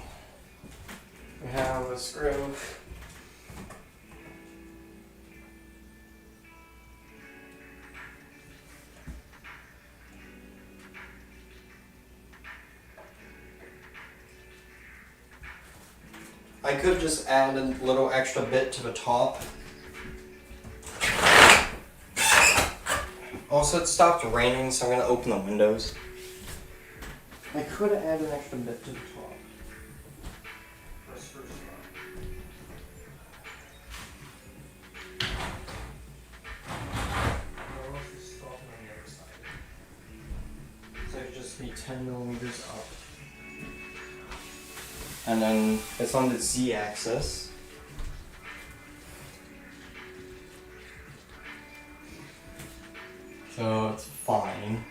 We have a screw. I could just add a little extra bit to the top. Also, it stopped raining, so I'm going to open the windows. I could add an extra bit to the top. So it could just be 10 millimeters up. And then it's on the Z-axis. So it's fine,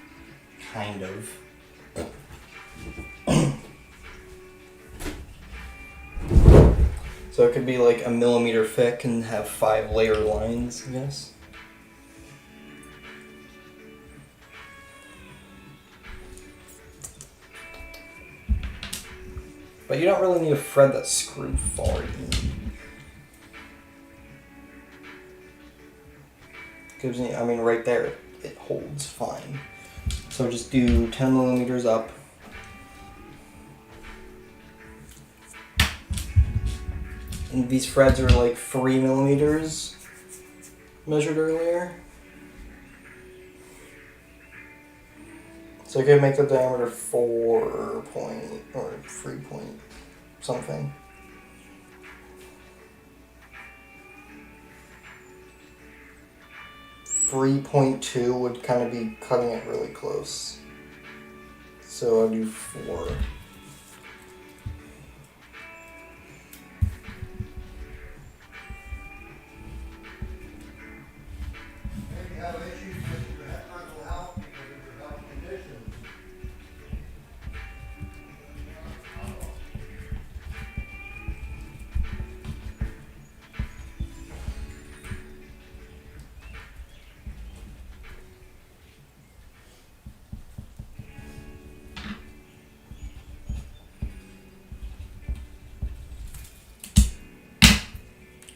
kind of. So it could be like a millimeter thick and have 5 layer lines, I guess. But you don't really need to thread that screw forward in. gives me, I mean, right there, it holds fine. So just do 10 millimeters up. And these threads are like 3 millimeters measured earlier. So I could make the diameter 4 point or 3 point something. .2 would kind of be cutting it really close. So I'll do 4. Maybe have issues with your mental health because of your health conditions.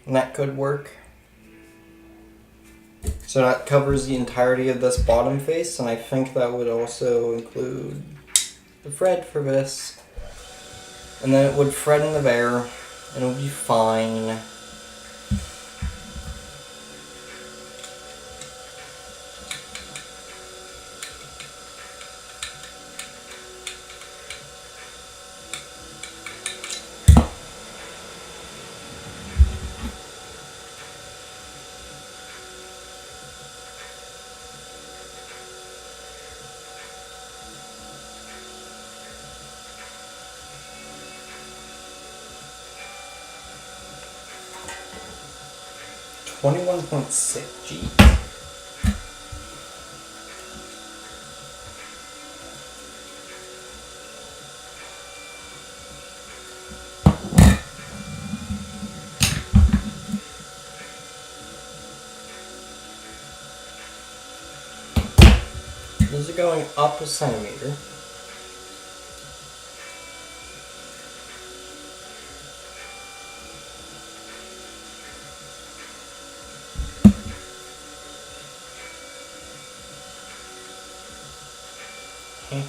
And that could work. So that covers the entirety of this bottom face, and I think that would also include the thread for this. And then it would thread in the there, and it would be fine. .6 G. These are going up a centimeter. Okay.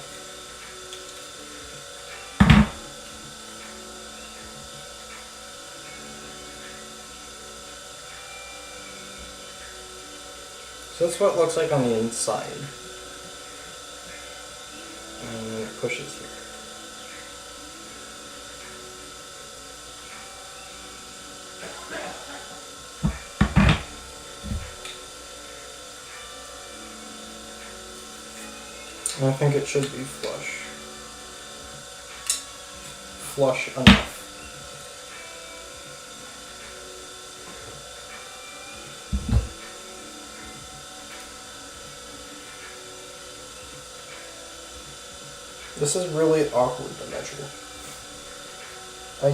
So that's what it looks like on the inside. And then it pushes here. And I think it should be flush. Flush enough. This is really awkward to measure. I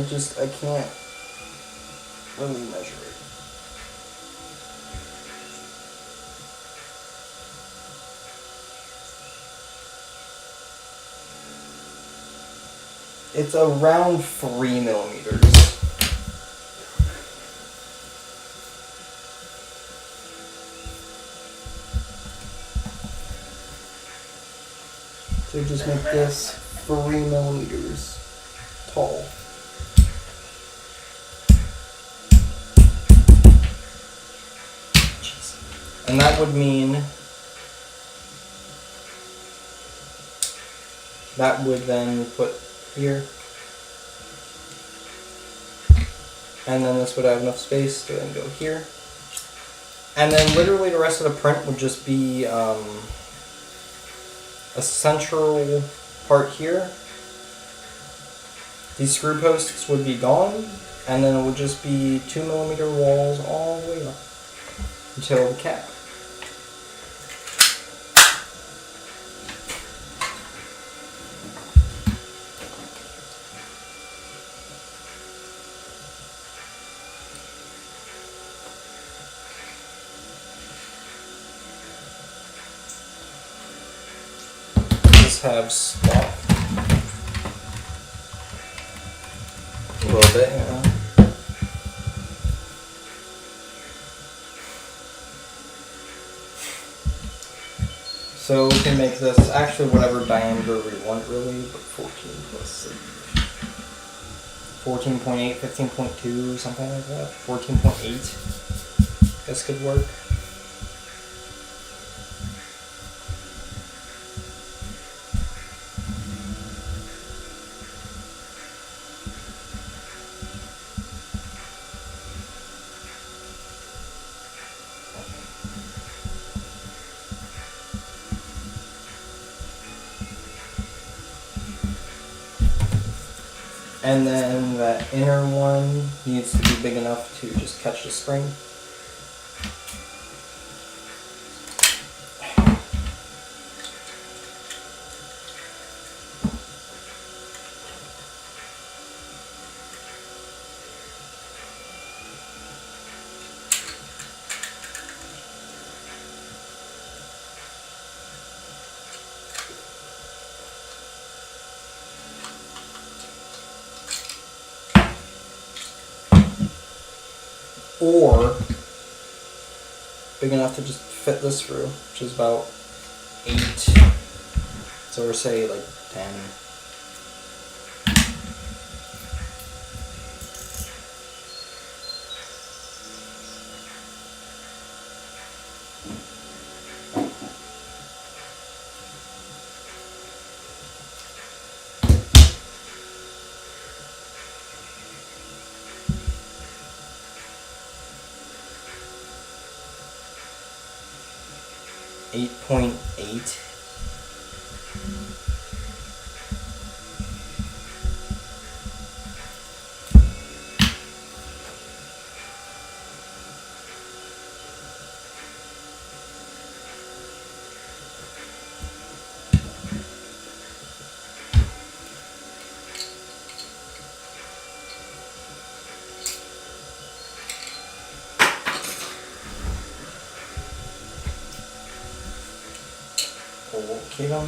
can't really measure it. It's around 3 millimeters. So just make this 3 millimeters tall. Jeez. And that would mean that would then put here. And then this would have enough space to then go here. And then literally the rest of the print would just be a central part here. These screw posts would be gone, and then it would just be 2 millimeter walls all the way up until the cap. Have slop a little bit, you know. So we can make this actually whatever diameter we want really, but 14 plus 14.8, 15.2, something like that. 14.8. This could work. And then that inner one needs to be big enough to just catch the spring. Or big enough to just fit this through, which is about 8. So we're say like 10. Eight. 8 on.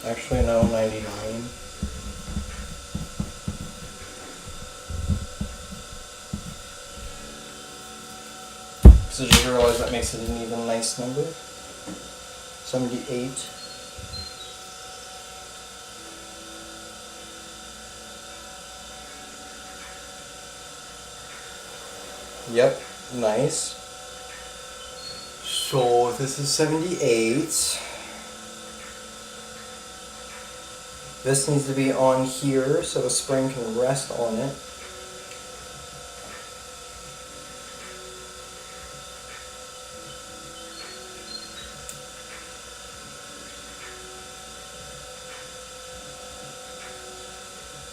Actually, no, 99. So just realize that makes it an even nice number. 78. Yep, nice. So this is 78. This needs to be on here so the spring can rest on it.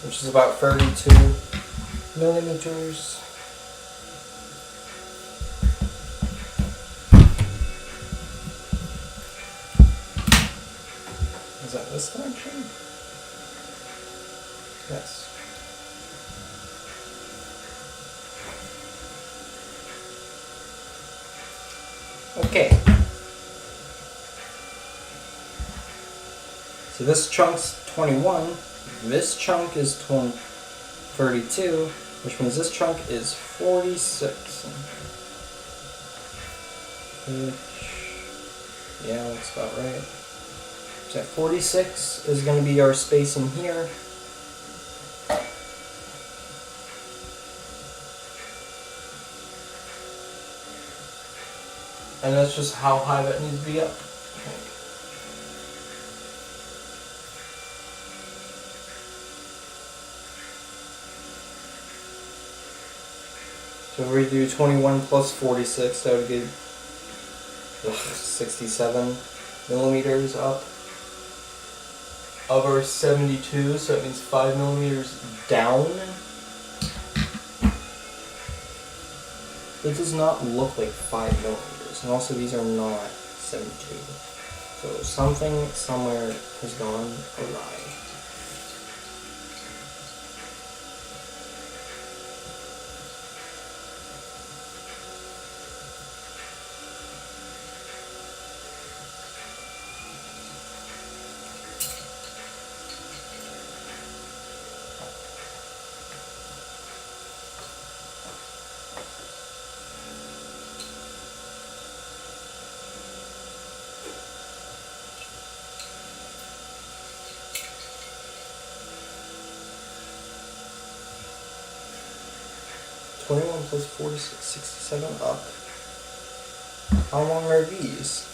Which is about 32 millimeters. Is that this dimension? Yes. Okay. So this chunk's 21. This chunk is 32, which means this chunk is 46. Which, yeah, that's about right. So 46 is going to be our space in here. And that's just how high that needs to be up. Okay. So if we do 21 plus 46, that would give 67 millimeters up of our 72, so that means 5 millimeters down. It does not look like 5 millimeters, and also these are not 72. So something somewhere has gone awry. Twenty-one plus 46, 67 up. How long are these?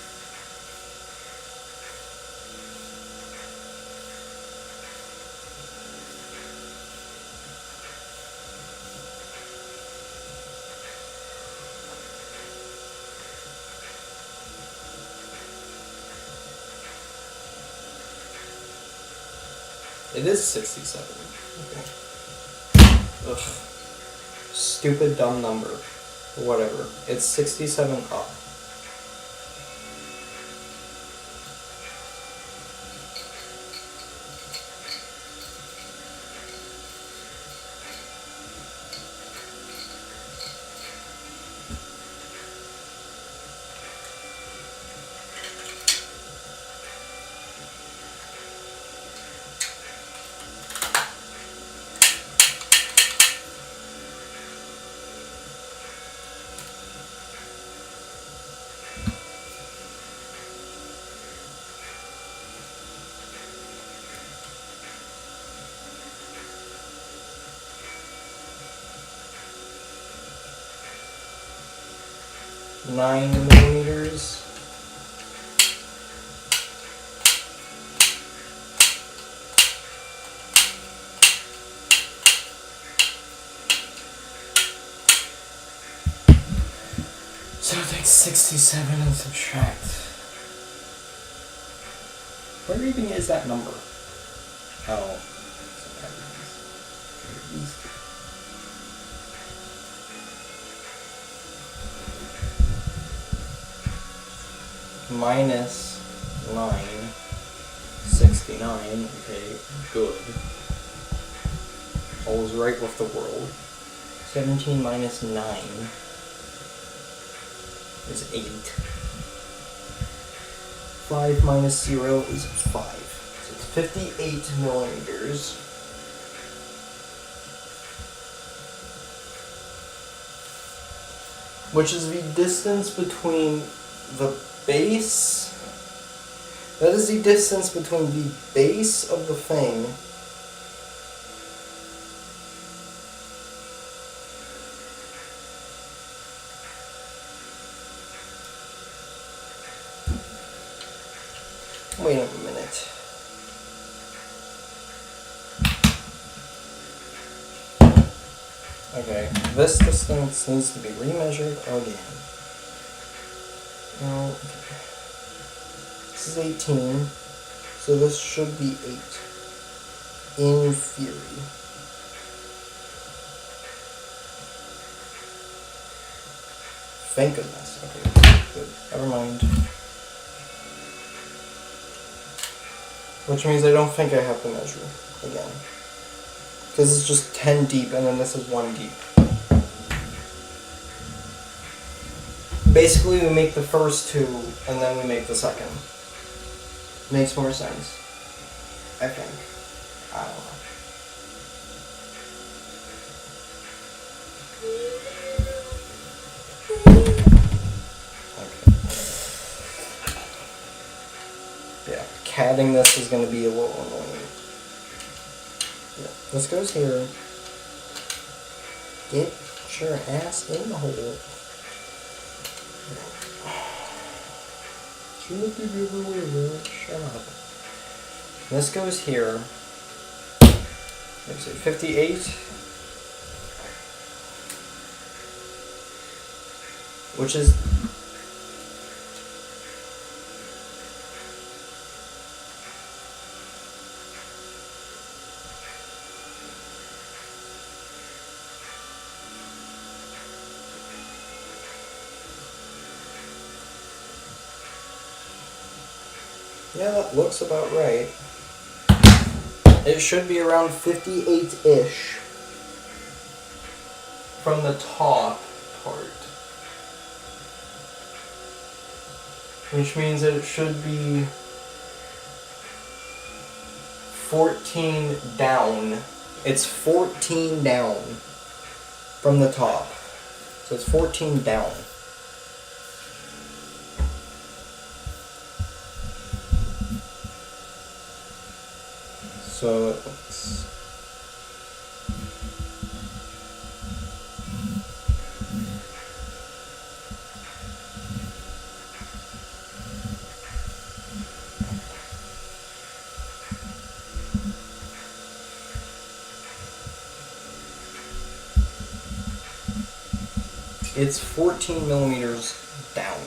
It is 67. Okay. Ugh. Stupid dumb number. Whatever. It's 67 up. Nine millimeters. So take 67 and subtract. Where even is that number? Oh. Minus 969. Okay, good. All's right with the world. 17 minus 9 is 8. 5 minus 0 is 5. So it's 58 millimeters. Which is the distance between the base. That is the distance between the base of the thing Wait a minute. Okay, this distance needs to be remeasured again. Now, this is 18, so this should be 8, in theory. Thank goodness. Okay, good. Never mind. Which means I don't think I have to measure again. Because it's just 10 deep, and then this is 1 deep. Basically, we make the first two, and then we make the second. Makes more sense. I think. I don't know. Okay. Yeah, catting this is going to be a little annoying. Yeah, this goes here. Get your ass in the hole. Shut up. This goes here. Let's see, 58. Which is... Yeah, that looks about right. It should be around 58-ish from the top part. Which means that it should be 14 down. It's 14 down from the top. So it's 14 down. So it looks... It's 14 millimeters down.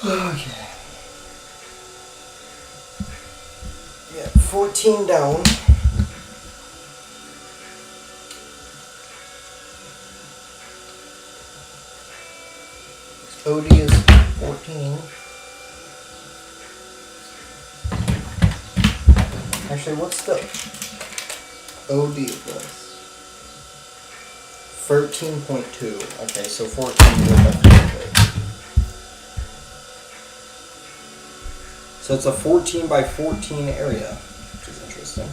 Okay. Yeah, 14 down. OD is 14. Actually, what's the OD of this? 13.2. Okay, so 14 is definitely. So it's a 14 by 14 area, which is interesting.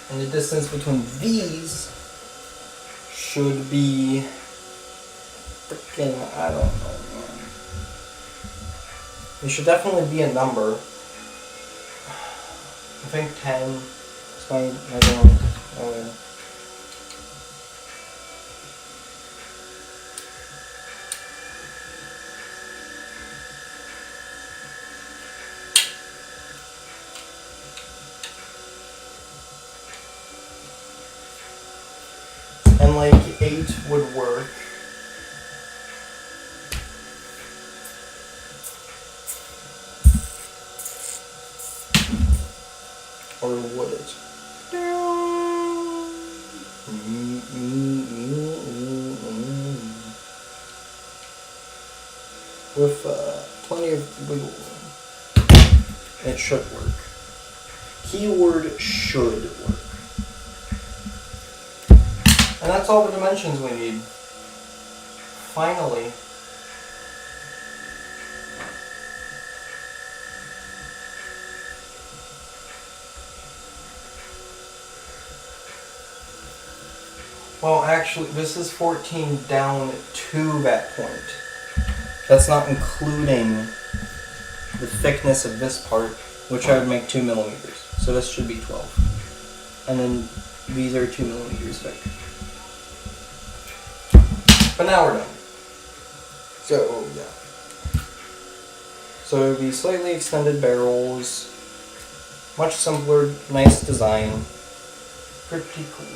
And the distance between these should be freaking, I don't know, man. There should definitely be a number. I think 10 is my wrong. Oh yeah. And like 8 would work. Or would it? With plenty of wiggle room. It should work. Keyword should work. And that's all the dimensions we need. Finally. Well, actually, this is 14 down to that point. That's not including the thickness of this part, which I would make 2 millimeters. So this should be 12. And then these are 2 millimeters thick. But now we're done. So, yeah. So it would be slightly extended barrels. Much simpler, nice design. Pretty cool.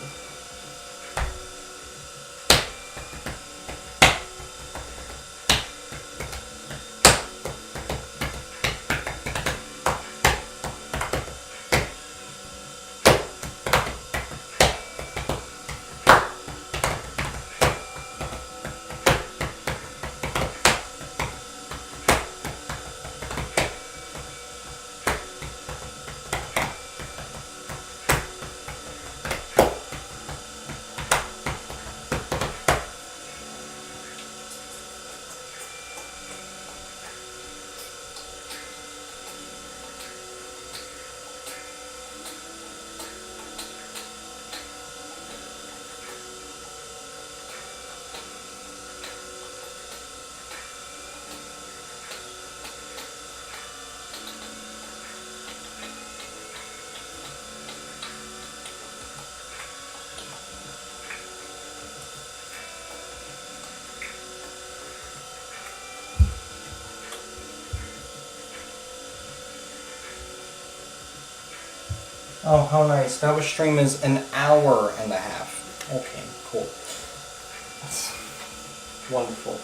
Oh, how nice. Now the stream is an hour and a half. Okay, cool. That's wonderful.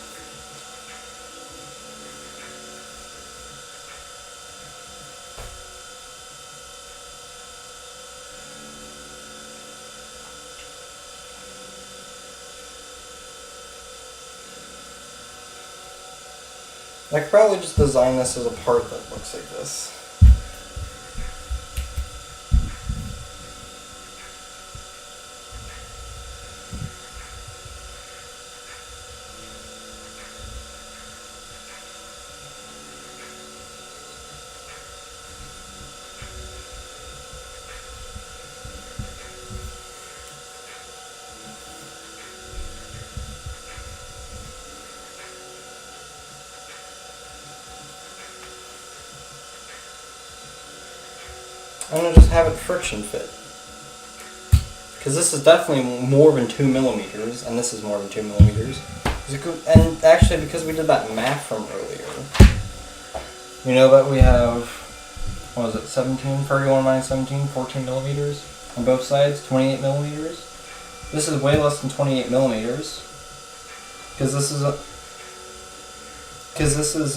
I could probably just design this as a part that looks like this. I'm gonna just have it friction fit. Because this is definitely more than 2 millimeters, and this is more than 2 millimeters. And actually, because we did that math from earlier, you know that we have, what was it, 17, 31 minus 17, 14 millimeters on both sides, 28 millimeters. This is way less than 28 millimeters. Because this is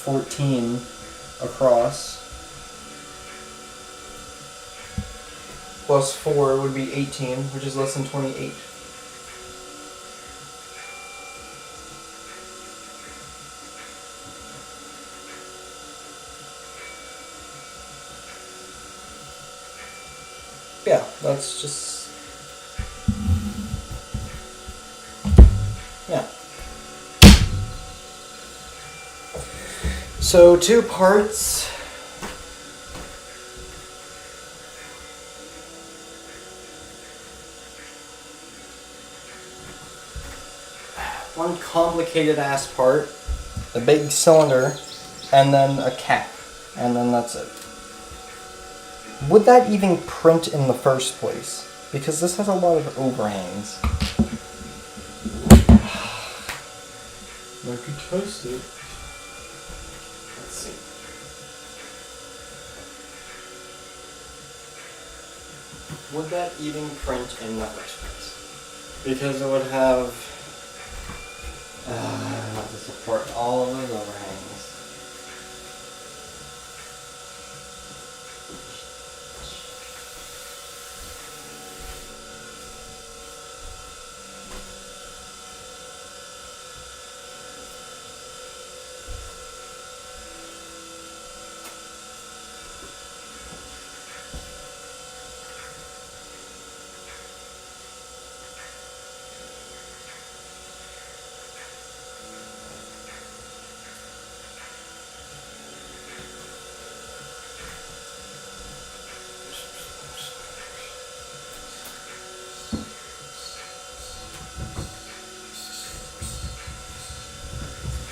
14 across. Plus 4 would be 18, which is less than 28. Yeah, that's just... yeah. So 2 parts. One complicated ass part, a big cylinder, and then a cap, and then that's it. Would that even print in the first place? Because this has a lot of overhangs. I could toast it. Let's see. Would that even print in the first place? Because it would have to support all of those overhangs.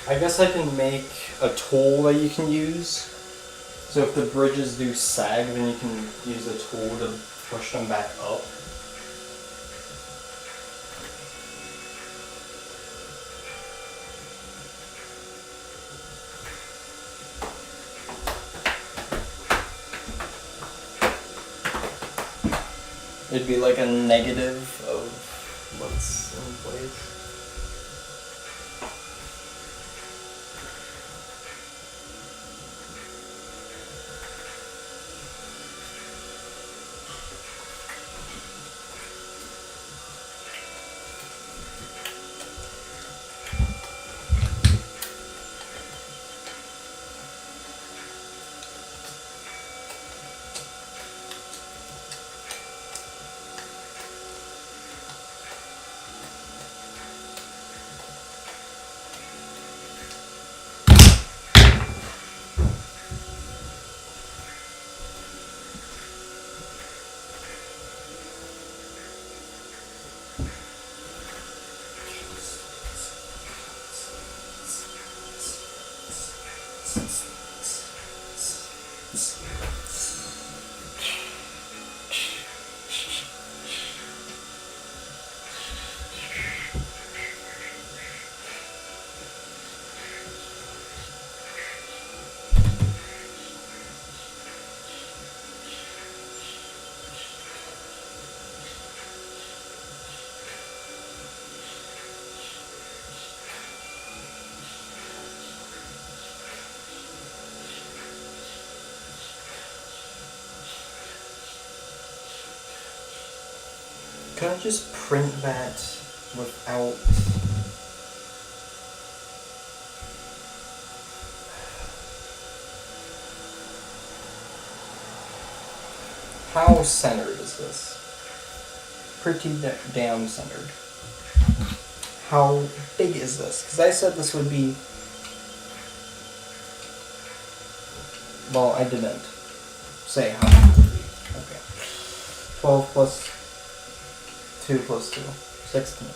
I guess I can make a tool that you can use. So if the bridges do sag, then you can use a tool to push them back up. It'd be like a negative of what's in place. Can I just print that without... How centered is this? Pretty damn centered. How big is this? Because I said this would be... Well, I didn't say how big it would be. Okay. 12 plus 2 plus 2. 16.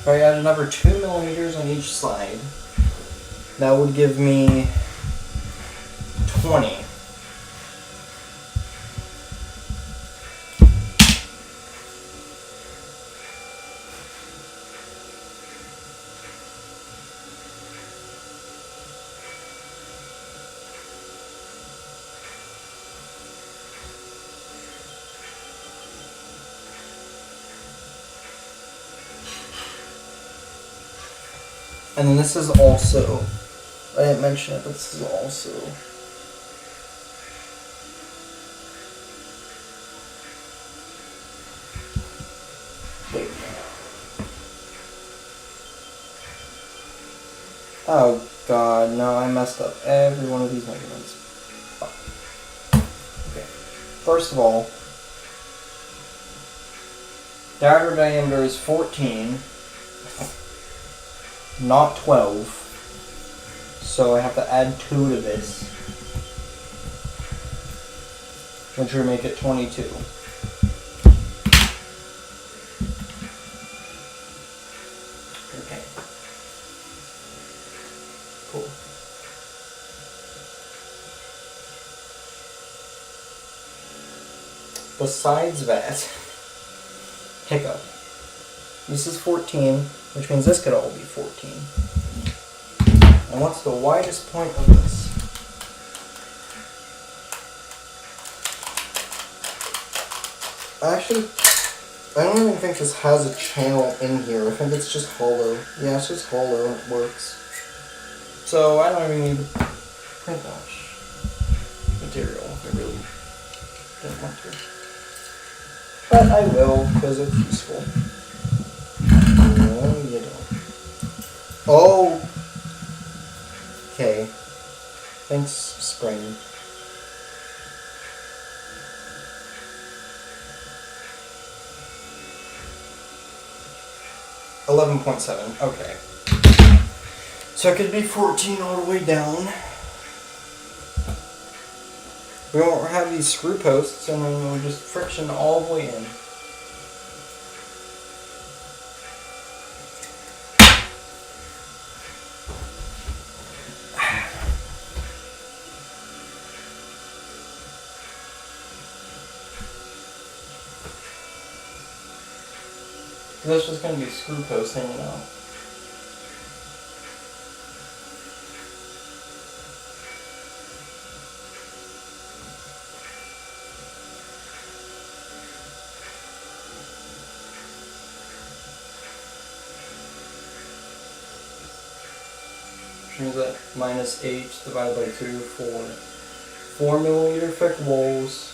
If I add another 2 millimeters on each side, that would give me 20. And then this is also, I didn't mention it, but this is also wait. Oh god, no, I messed up every one of these measurements. Oh. Okay. First of all, the outer diameter is 14. Not 12, so I have to add 2 to this, which would make it 22. Okay. Cool. Besides that, hiccup. This is 14. Which means this could all be 14. And what's the widest point of this? Actually, I don't even think this has a channel in here. I think it's just hollow. Yeah, it's just hollow and it works. So I don't even need to print much material. I really didn't want to. But I will, because it's useful. No, you don't. Oh! Okay. Thanks, Spring. $11.7. Okay. So it could be 14 all the way down. We won't have these screw posts, and then we'll just friction all the way in. That's just going to be a screw post hanging out. Which means that minus 8 divided by 2 for 4 millimeter thick walls.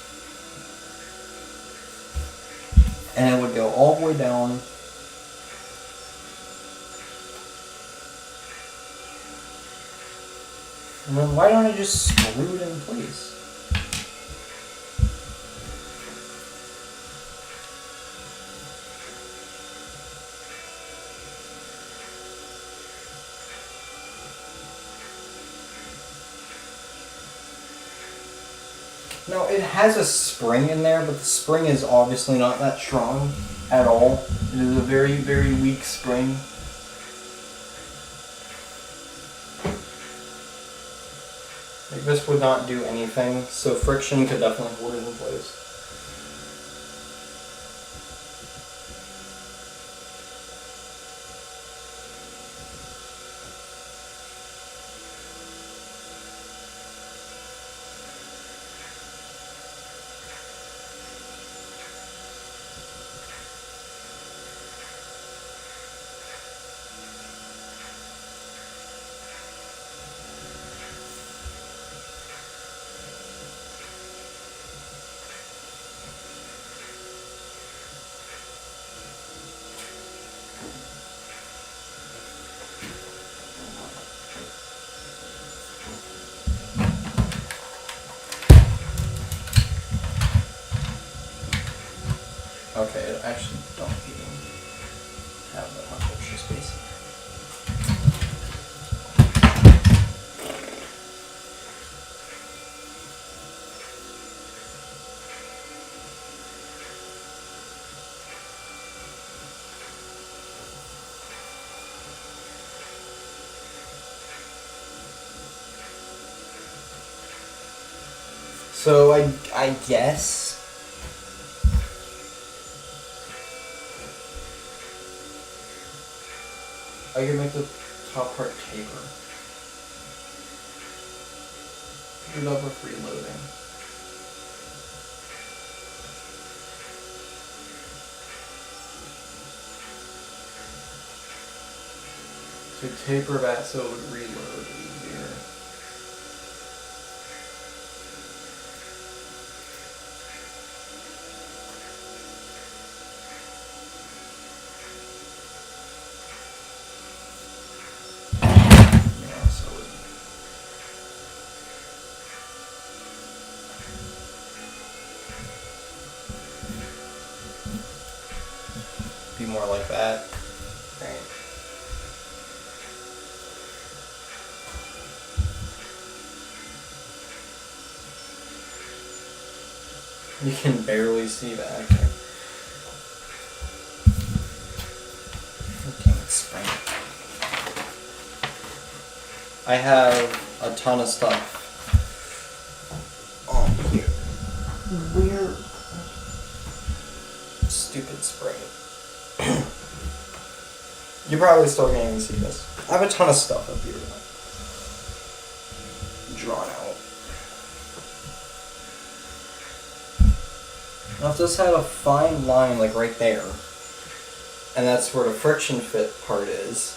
And it would go all the way down. And then why don't I just screw it in place? Now, it has a spring in there, but the spring is obviously not that strong at all. It is a very, very weak spring. Like this would not do anything, so friction could definitely hold it in place. Okay, I actually don't even have that much extra space. So I guess I can make the top part taper. End up with reloading. So taper that so it would reload easier. Yeah, so it be more like that. Right. You can barely see that. Okay. Damn it, spring. I have a ton of stuff on here. Where? Stupid spring. You probably still can't even see this. I have a ton of stuff up here drawn out. Now if this had a fine line like right there, and that's where the friction fit part is,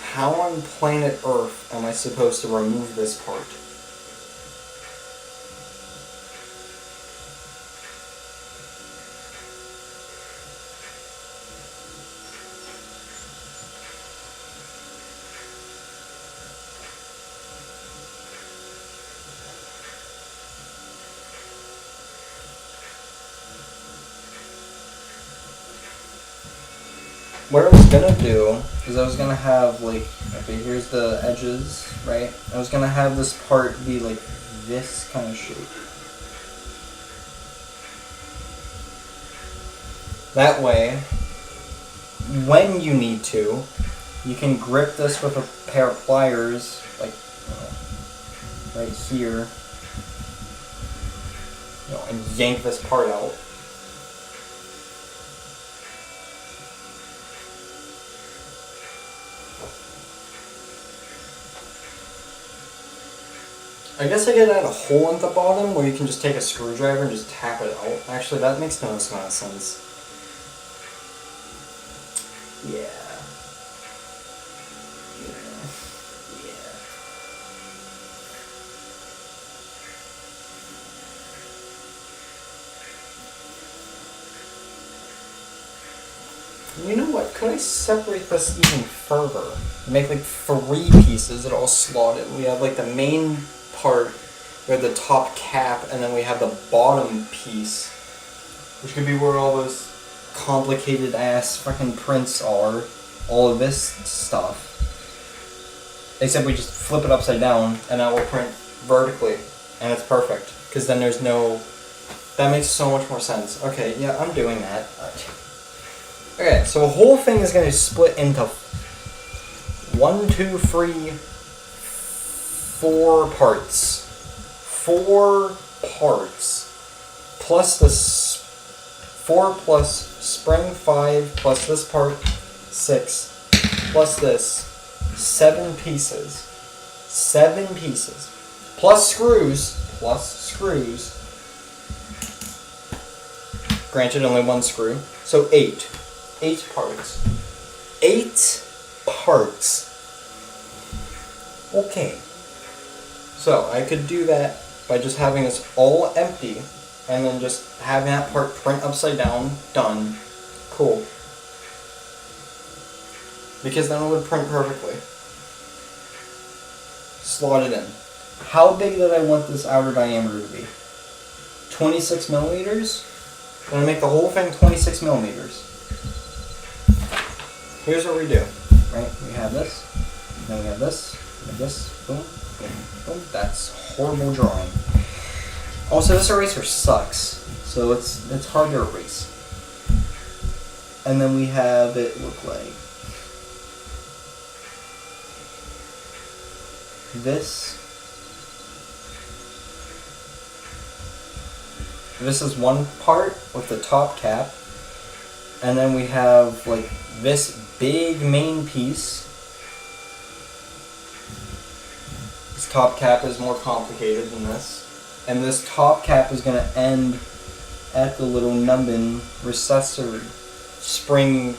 how on planet Earth am I supposed to remove this part? What I was gonna do is I was gonna have like, okay, here's the edges, right? I was gonna have this part be like this kind of shape. That way, when you need to, you can grip this with a pair of pliers, like, right here, and yank this part out. I guess I could add a hole at the bottom where you can just take a screwdriver and just tap it out. Actually, that makes no amount of sense. Yeah. You know what? Could I separate this even further? Make like 3 pieces that all slotted. We have like the main part, we have the top cap, and then we have the bottom piece, which could be where all those complicated ass fucking prints are. All of this stuff. Except we just flip it upside down, and that will print vertically, and it's perfect. Because then there's no... That makes so much more sense. Okay, yeah, I'm doing that. Okay, so the whole thing is going to split into 1, 2, 3, 4 parts. 4 parts. Plus this 4 plus spring 5 plus this part 6 plus this 7 pieces. 7 pieces. Plus screws. Granted, only 1 screw. So 8. 8 parts. 8 parts. Okay. So I could do that by just having this all empty and then just having that part print upside down. Done. Cool. Because then it would print perfectly. Slot it in. How big did I want this outer diameter to be? 26 millimeters? I'm going to make the whole thing 26 millimeters. Here's what we do. Right? We have this. Then we have this. We have this. Boom. Boom. Boom. That's horrible drawing. Also, this eraser sucks. So it's hard to erase. And then we have it look like this. This is one part with the top cap, and then we have like this big main piece. This top cap is more complicated than this, and this top cap is going to end at the little nubbin recessor spring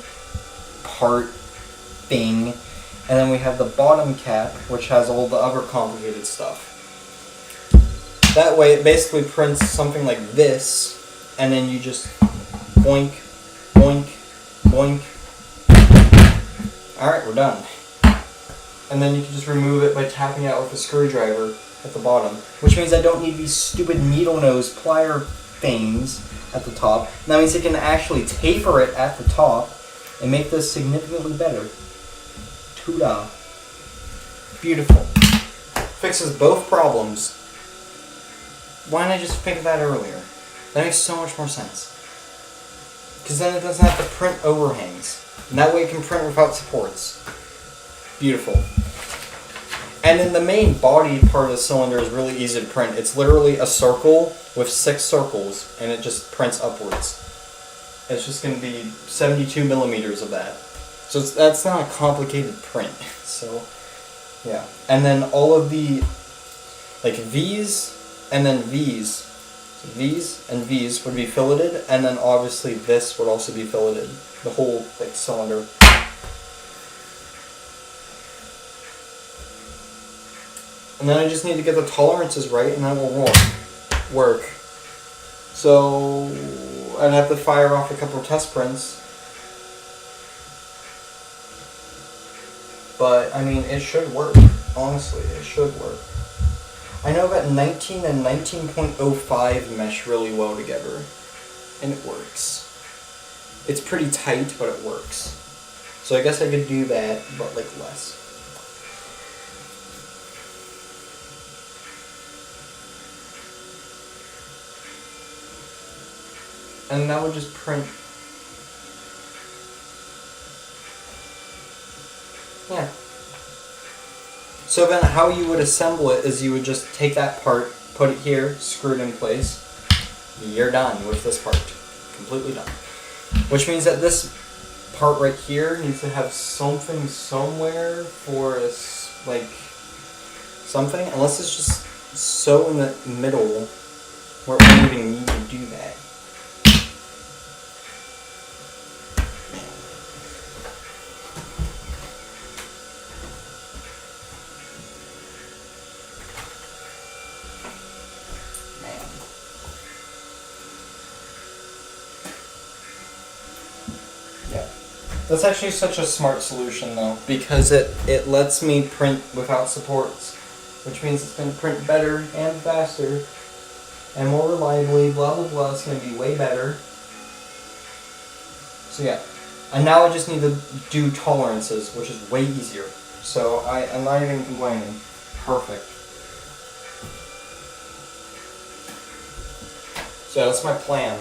part thing, and then we have the bottom cap, which has all the other complicated stuff. That way it basically prints something like this, and then you just boink, boink, boink. Alright, we're done. And then you can just remove it by tapping out with a screwdriver at the bottom, which means I don't need these stupid needle nose plier things at the top. And that means I can actually taper it at the top and make this significantly better. Ta-da. Beautiful. Fixes both problems. Why didn't I just think of that earlier? That makes so much more sense. Because then it doesn't have to print overhangs. And that way it can print without supports. Beautiful. And then the main body part of the cylinder is really easy to print. It's literally a circle with 6 circles, and it just prints upwards. It's just going to be 72 millimeters of that. So that's not a complicated print. So, yeah. And then all of the, like V's and then V's. So V's and V's would be filleted, and then obviously this would also be filleted. The whole like cylinder. And then I just need to get the tolerances right, and that will work. So I'd have to fire off a couple of test prints. But, I mean, it should work. Honestly, it should work. I know that 19 and 19.05 mesh really well together. And it works. It's pretty tight, but it works. So I guess I could do that, but like less. And that would just print. Yeah. So then how you would assemble it is you would just take that part, put it here, screw it in place. You're done with this part. Completely done. Which means that this part right here needs to have something somewhere for us, like something. Unless it's just so in the middle where we don't even need to do that. That's actually such a smart solution though, because it lets me print without supports, which means it's going to print better and faster and more reliably, blah blah blah, it's going to be way better. So yeah, and now I just need to do tolerances, which is way easier. So I'm not even complaining. Perfect. So that's my plan.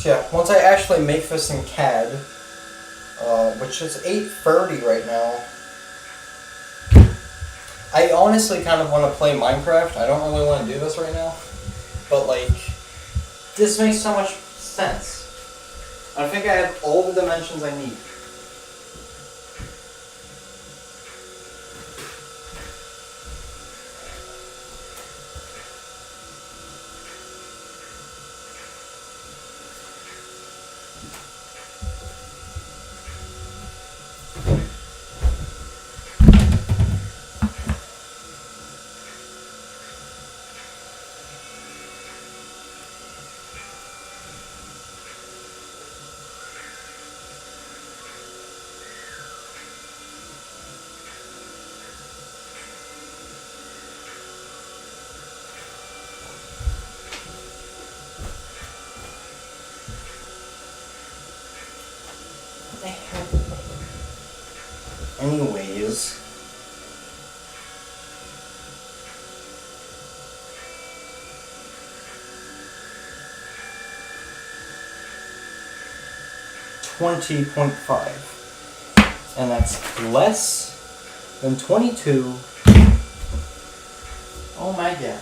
So yeah, once I actually make this in CAD, which is 8:30 right now, I honestly kind of want to play Minecraft. I don't really want to do this right now, but like, this makes so much sense. I think I have all the dimensions I need. Anyways, $20.5, and that's less than 22. Oh my god.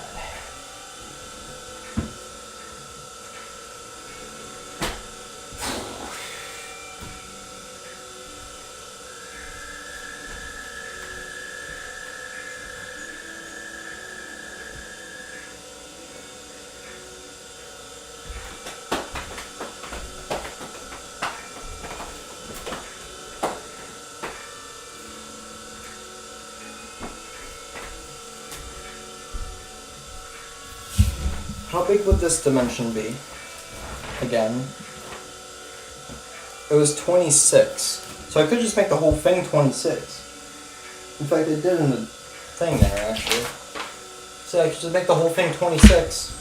How big would this dimension be? Again, it was 26, so I could just make the whole thing 26. In fact, I did in the thing there, actually. So I could just make the whole thing 26.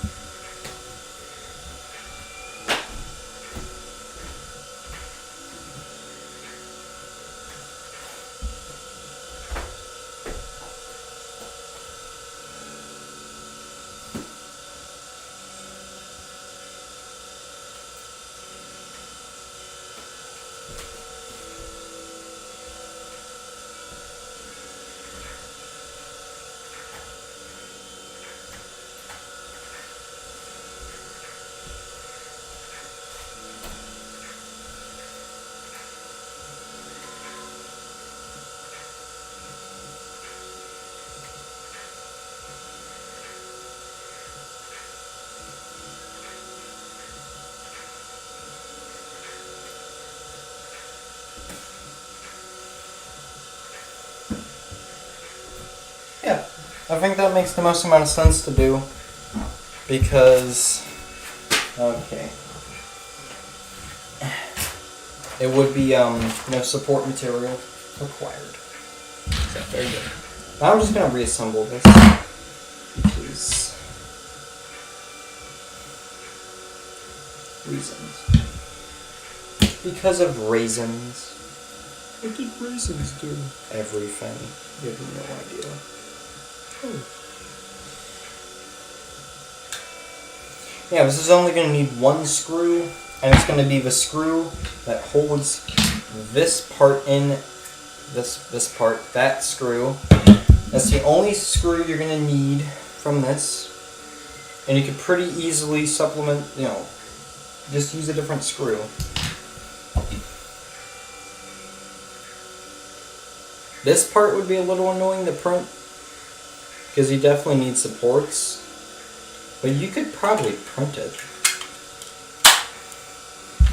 Yeah, I think that makes the most amount of sense to do, because, okay, it would be, no support material required. So, very good. Now I'm just going to reassemble this, because reasons. Because of raisins. What did raisins do? Everything. You have no idea. Oh. Yeah, this is only going to need one screw, and it's going to be the screw that holds this part in, this part, that screw. That's the only screw you're going to need from this, and you could pretty easily supplement, just use a different screw. This part would be a little annoying to print, because you definitely need supports, but you could probably print it.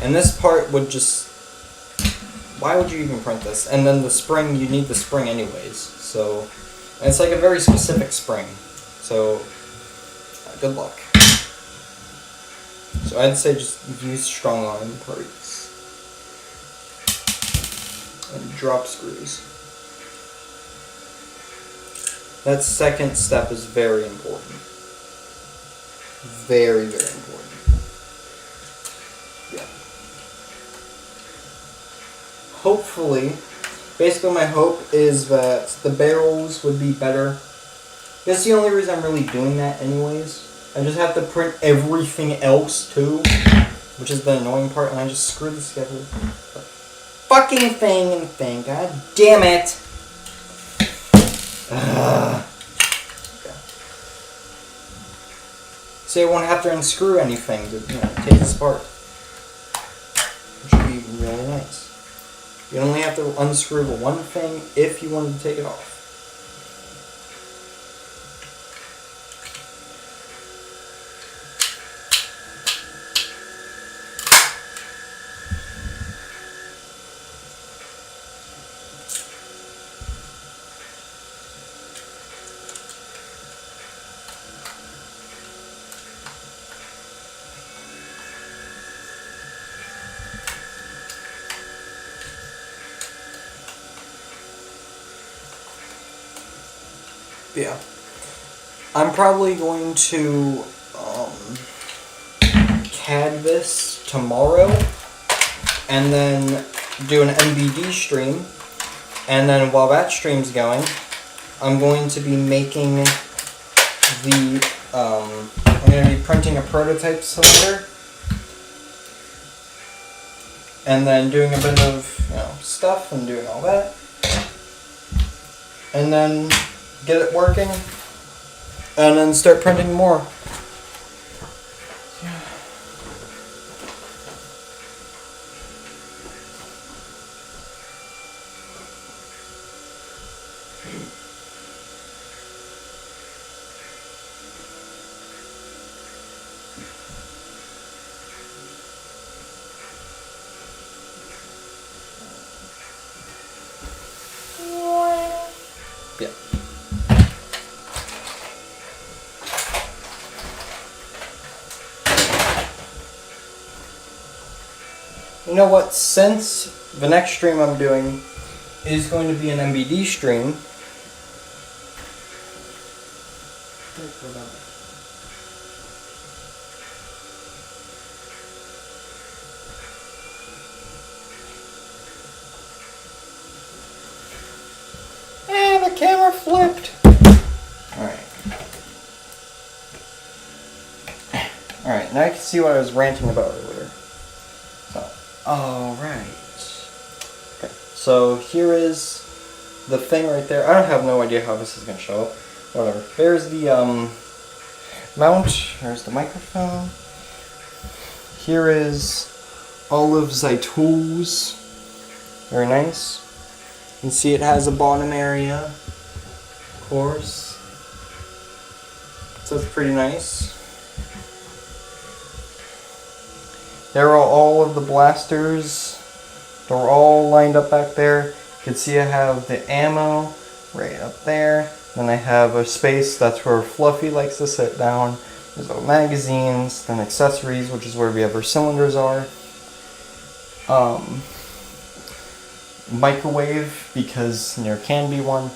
And this part would just, why would you even print this? And then the spring, you need the spring anyways, so, and it's like a very specific spring, so good luck. So I'd say just use Strongarm parts and drop screws. That second step is very important. Very, very important. Yeah. Hopefully, basically my hope is that the barrels would be better. That's the only reason I'm really doing that anyways. I just have to print everything else too. which is the annoying part, and I just screwed this together. Fucking thing. God damn it! Okay. So you won't have to unscrew anything to take this apart, which would be really nice. You only have to unscrew the one thing if you wanted to take it off. Yeah. I'm probably going to CAD this tomorrow and then do an MVD stream. And then while that stream's going, I'm going to be making the, I'm going to be printing a prototype cylinder. And then doing a bit of, stuff and doing all that. And then get it working, and then start printing more. Yeah. You know what? Since the next stream I'm doing is going to be an MBD stream, the camera flipped. Alright, now you can see what I was ranting about earlier. Alright. Okay, so here is the thing right there. I don't have no idea how this is going to show up. Whatever. There's the mount. There's the microphone. Here is all of the tools. Very nice. You can see it has a bottom area, of course. So it's pretty nice. There are all of the blasters. They're all lined up back there. You can see I have the ammo right up there. Then I have a space that's where Fluffy likes to sit down. There's all magazines, then accessories, which is where the other cylinders are. Microwave, because there can be one.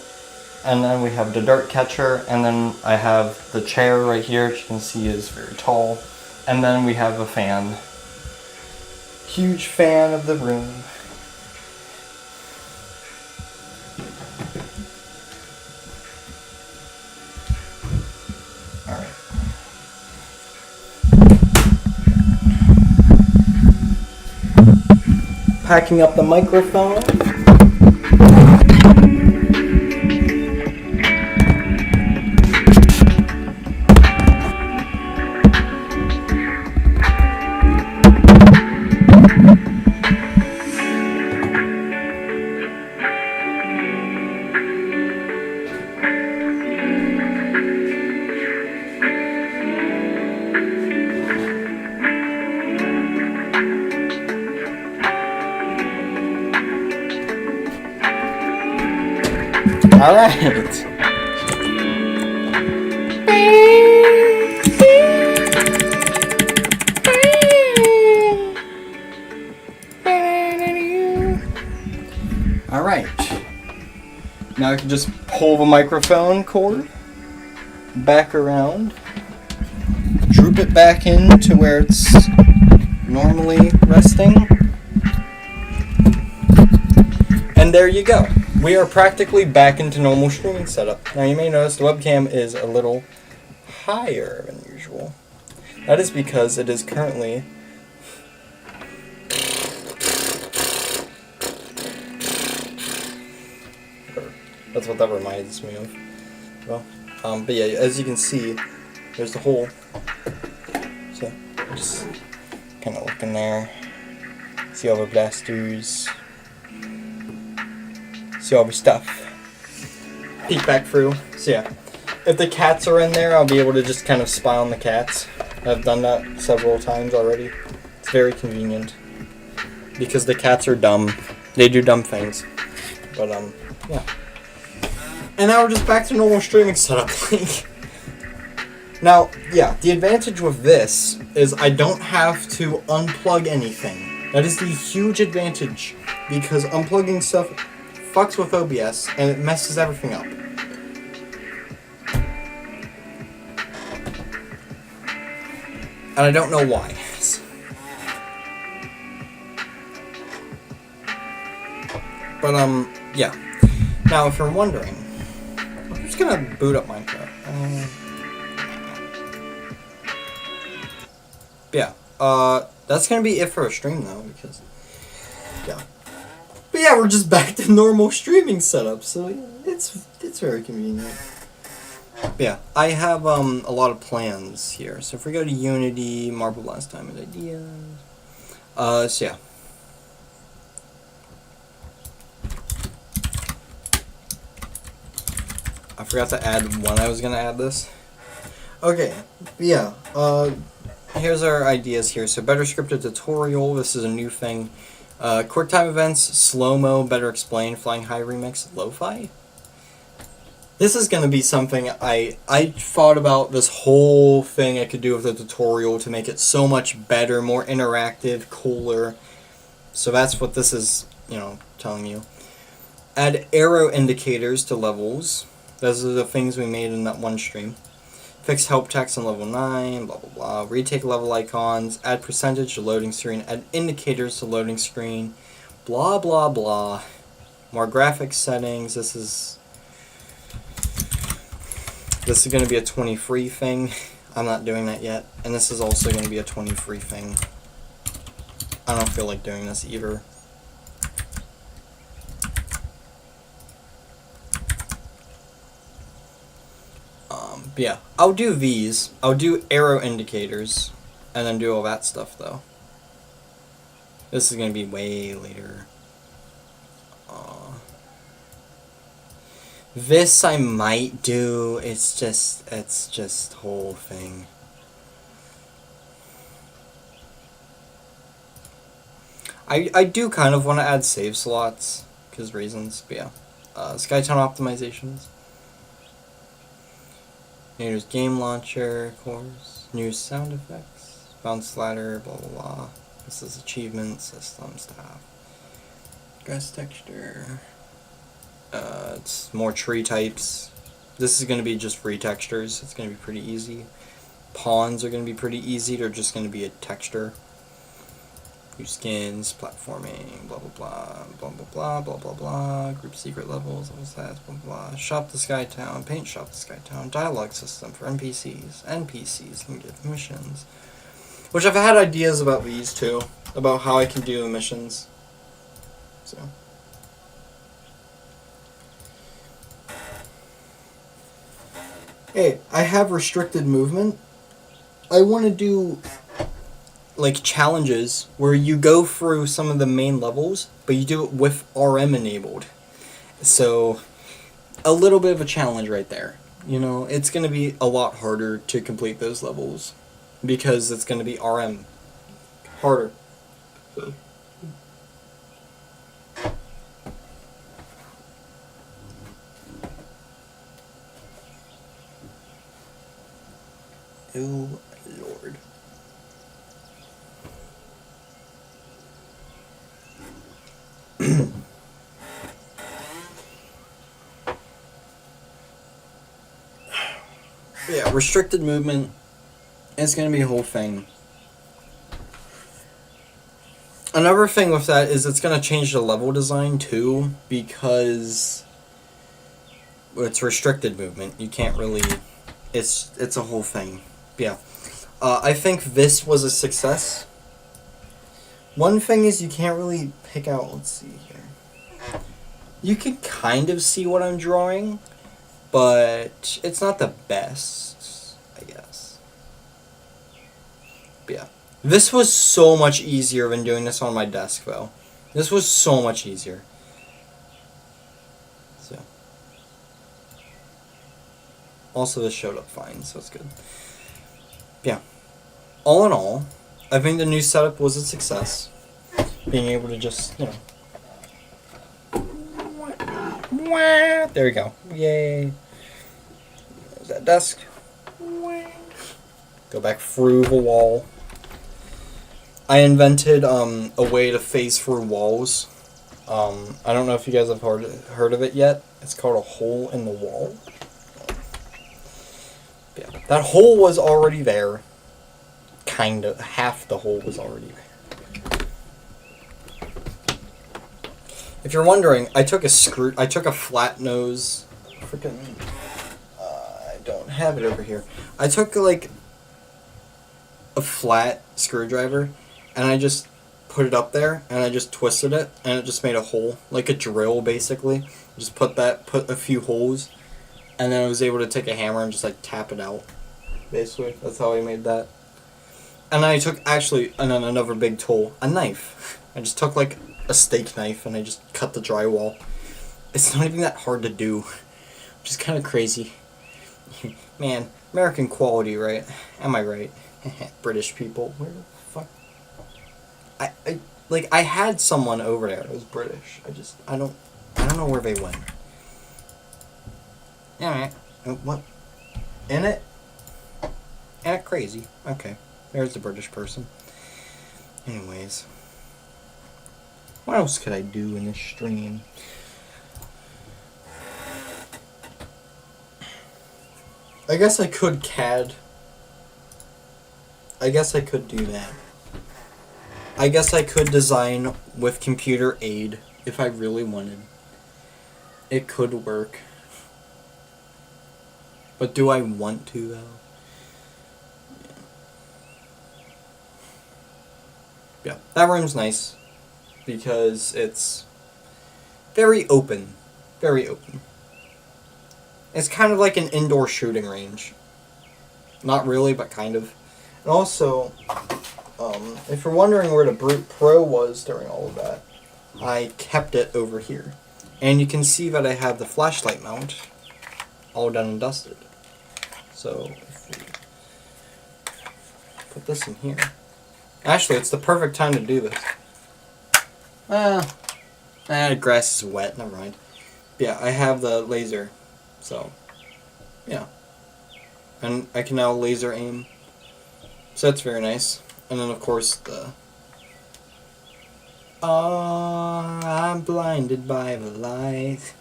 And then we have the dart catcher, and then I have the chair right here, which you can see is very tall. And then we have a fan. Huge fan of the room. Alright. Packing up the microphone. Alright. Alright. Now I can just pull the microphone cord back around, droop it back into where it's normally resting, and there you go. We are practically back into normal streaming setup. Now you may notice the webcam is a little higher than usual. That is because it is currently That's what that reminds me of. Well, but yeah, as you can see, there's the hole. So, just kind of look in there. See all the blasters. See all the stuff. Peek back through. So yeah, if the cats are in there, I'll be able to just kind of spy on the cats. I've done that several times already. It's very convenient. Because the cats are dumb. They do dumb things. But, yeah. And now we're just back to normal streaming setup. Now, yeah, the advantage with this is I don't have to unplug anything. That is the huge advantage. Because unplugging stuff fucks with OBS and it messes everything up. And I don't know why. But, yeah. Now, if you're wondering, I'm just gonna boot up Minecraft. Yeah, that's gonna be it for a stream, though, because, yeah. But yeah, we're just back to normal streaming setup, so it's very convenient. But yeah, I have, a lot of plans here. So if we go to Unity, Marble Blast Time and Ideas, so yeah. I forgot to add when I was gonna add this. Okay, yeah, here's our ideas here. So better scripted tutorial, this is a new thing. Quick time events, slow-mo, better explained, flying high remix, lo-fi? This is gonna be something I thought about this whole thing I could do with the tutorial to make it so much better, more interactive, cooler. So that's what this is, telling you. Add arrow indicators to levels. Those are the things we made in that one stream. Fix help text on level 9, blah blah blah. Retake level icons, add percentage to loading screen, add indicators to loading screen, blah blah blah. More graphics settings. This is going to be a 20 free thing. I'm not doing that yet. And this is also going to be a 20 free thing. I don't feel like doing this either. But yeah, I'll do these. I'll do arrow indicators, and then do all that stuff, though. This is going to be way later. This I might do. It's just whole thing. I do kind of want to add save slots, because reasons, but yeah. Skytown optimizations. Here's game launcher, of course. New sound effects. Bounce ladder, blah blah blah. This is achievement, system, stuff. Grass texture. It's more tree types. This is going to be just free textures. It's going to be pretty easy. Pawns are going to be pretty easy. They're just going to be a texture. New skins, platforming, blah blah blah, blah blah blah, blah blah blah, group secret levels, what's that, blah blah blah. Shop the Skytown, paint shop the Skytown, dialogue system for NPCs. NPCs can give missions. Which I've had ideas about these too, about how I can do missions. So. Hey, I have restricted movement. I want to do like challenges where you go through some of the main levels, but you do it with RM enabled. So a little bit of a challenge right there. It's going to be a lot harder to complete those levels because it's going to be RM harder. Oh Lord. Yeah, restricted movement. It's going to be a whole thing. Another thing with that is it's going to change the level design too, because it's restricted movement. You can't really... It's a whole thing. Yeah. I think this was a success. One thing is you can't really pick out... Let's see here. you can kind of see what I'm drawing, but it's not the best, I guess. But yeah. This was so much easier than doing this on my desk, though. This was so much easier. So. Also, this showed up fine, so it's good. Yeah. All in all, I think the new setup was a success. Being able to just, you know. There we go. Yay. There's that desk. Go back through the wall. I invented a way to phase through walls. I don't know if you guys have heard of it yet. It's called a hole in the wall. Yeah, that hole was already there. Kind of. Half the hole was already there. If you're wondering, I took a flat nose. Freaking. I don't have it over here. I took like a flat screwdriver, and I just put it up there, and I just twisted it, and it just made a hole, like a drill, basically. Just put a few holes, and then I was able to take a hammer and just like tap it out. Basically, that's how I made that. And I took another big tool, a knife. I just took like a steak knife and I just cut the drywall. It's not even that hard to do, which is kind of crazy. Man, American quality, right? Am I right? British people, where the fuck? I had someone over there that was British. I don't know where they went. Alright. What? In it? Crazy. Okay. There's the British person. Anyways. What else could I do in this stream? I guess I could CAD. I guess I could do that. I guess I could design with computer aid if I really wanted. It could work. But do I want to, though? Yeah, that room's nice because it's very open. Very open. It's kind of like an indoor shooting range. Not really, but kind of. And also, if you're wondering where the Brute Pro was during all of that, I kept it over here. And you can see that I have the flashlight mount all done and dusted. So, if we put this in here. Actually, it's the perfect time to do this. The grass is wet, never mind. Yeah, I have the laser, so, yeah. And I can now laser aim. So that's very nice. And then, of course, the... Oh, I'm blinded by the light.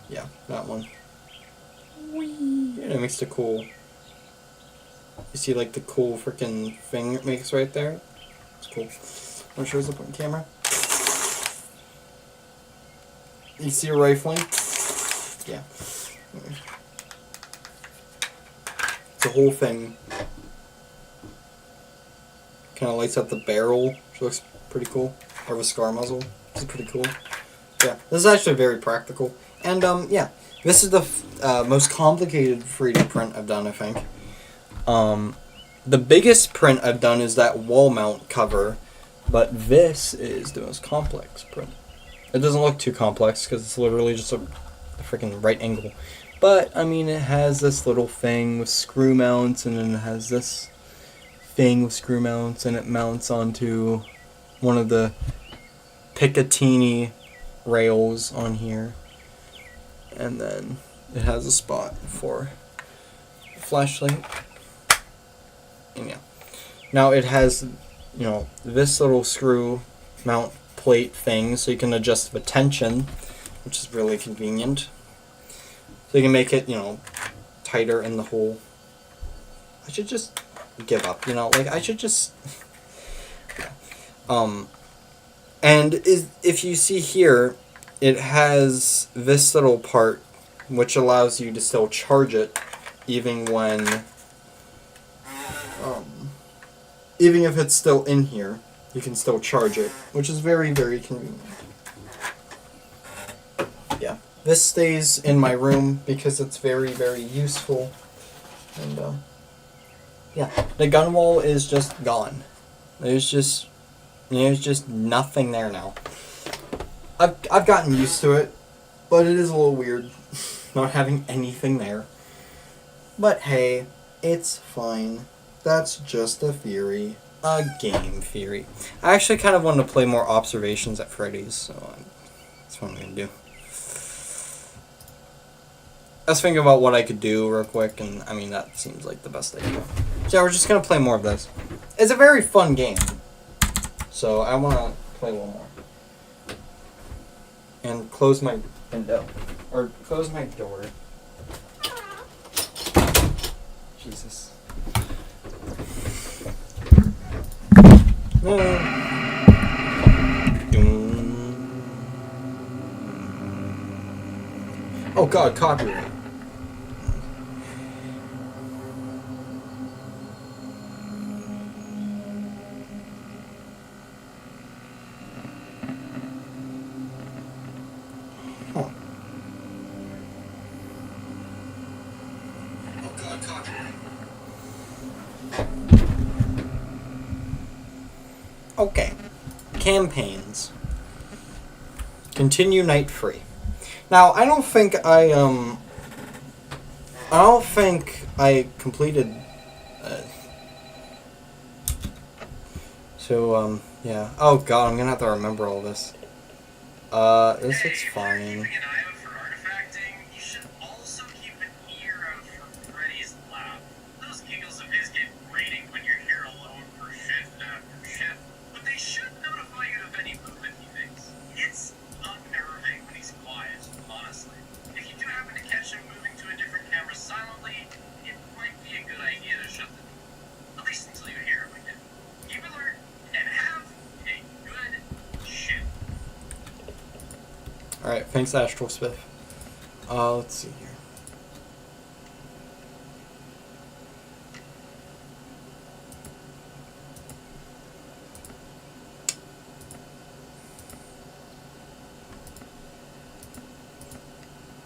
Yeah, that one. And it makes the cool... You see, like, the cool freaking thing it makes right there? It's cool. When it shows up on camera. You see a rifling? Yeah. It's a whole thing. Kind of lights up the barrel, which looks pretty cool. Or the scar muzzle, which is pretty cool. Yeah, this is actually very practical. And, yeah. This is the most complicated 3D print I've done, I think. The biggest print I've done is that wall mount cover, but this is the most complex print. It doesn't look too complex because it's literally just a freaking right angle. But, I mean, it has this little thing with screw mounts, and then it has this thing with screw mounts, and it mounts onto one of the Picatinny rails on here. And then it has a spot for a flashlight. And yeah. Now it has, you know, this little screw mount plate thing, so you can adjust the tension, which is really convenient. So you can make it, you know, tighter in the hole. I should just give up, you know, like I should just... And if you see here, it has this little part which allows you to still charge it even when... even if it's still in here, you can still charge it, which is very, very convenient. This stays in my room because it's very, very useful. And, yeah. The gun wall is just gone. There's just nothing there now. I've gotten used to it, but it is a little weird not having anything there. But hey, it's fine. That's just a theory. A game theory. I actually kind of wanted to play more Observations at Freddy's, so that's what I'm going to do. I was thinking about what I could do real quick, and I mean, that seems like the best idea. So yeah, we're just going to play more of this. It's a very fun game, so I want to play one more. And close my window. Or close my door. Jesus. Oh god, copyright. Huh. Oh god, copyright. Okay. Campaigns. Continue night free. Now, I don't think I completed, yeah. Oh god, I'm gonna have to remember all this. This looks fine. Alright, thanks Astral Smith. Let's see here.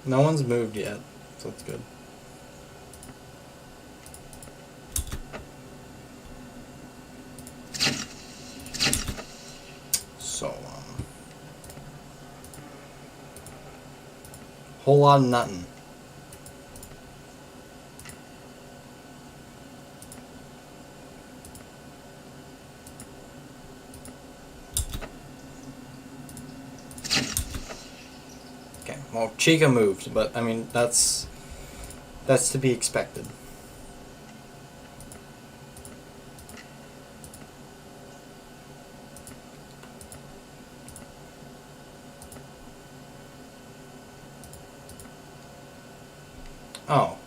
No one's moved yet, so that's good. So, whole lot of nothing. Okay, well, Chica moved, but I mean, that's to be expected. Oh,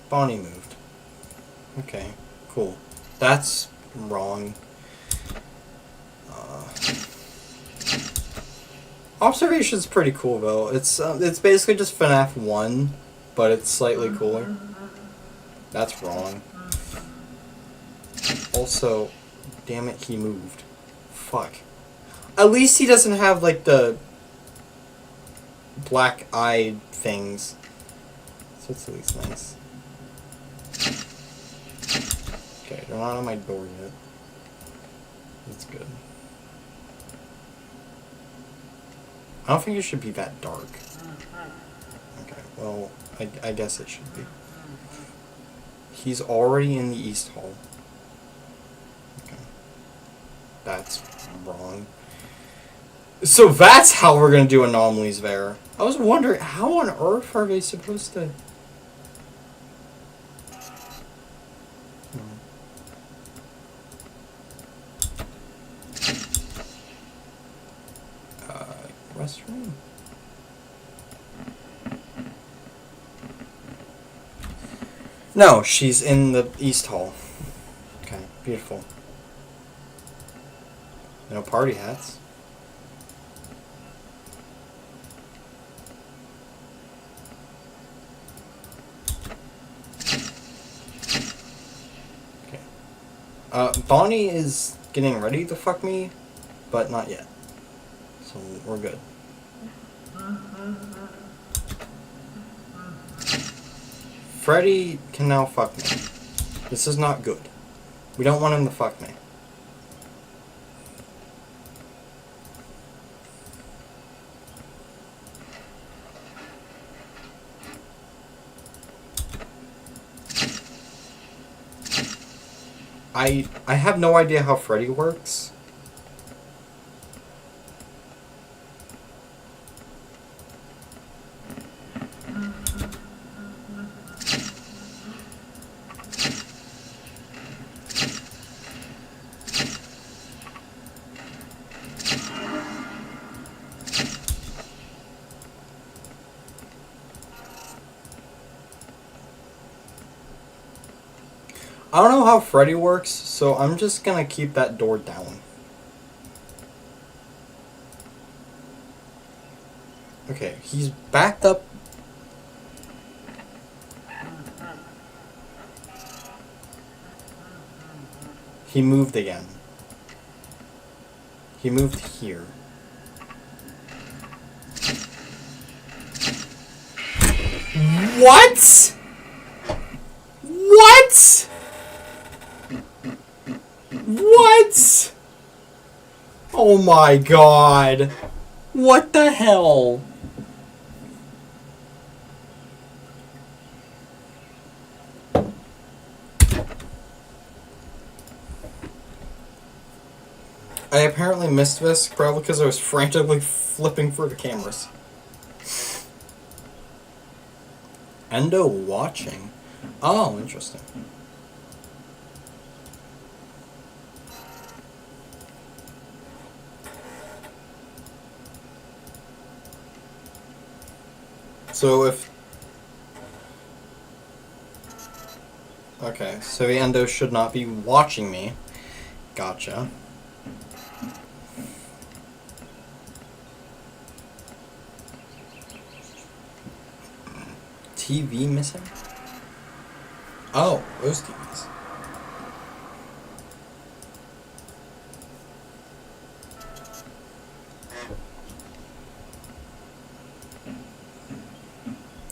Bonnie moved. Okay, cool. That's wrong. Observation's pretty cool though. It's basically just FNAF 1, but it's slightly cooler. That's wrong. Also, damn it, he moved. Fuck. At least he doesn't have like the black-eyed things. So it's at least nice. Okay, they're not on my door yet. That's good. I don't think it should be that dark. Okay, well, I guess it should be. He's already in the East Hall. Okay. That's wrong. So that's how we're gonna do anomalies there. I was wondering, how on earth are they supposed to... restroom? No, she's in the East Hall. Okay, beautiful. No party hats. Okay. Bonnie is getting ready to fuck me, but not yet. So we're good. Freddy can now fuck me. This is not good. We don't want him to fuck me. I have no idea how Freddy works. I don't know how Freddy works, so I'm just gonna keep that door down. Okay, he's backed up. He moved again. He moved here. What? What? What? Oh my god. What the hell? I apparently missed this, probably because I was frantically flipping through the cameras. Endo watching? Oh, interesting. So if... Okay, so the Endo should not be watching me. Gotcha. TV missing? Oh, those TVs.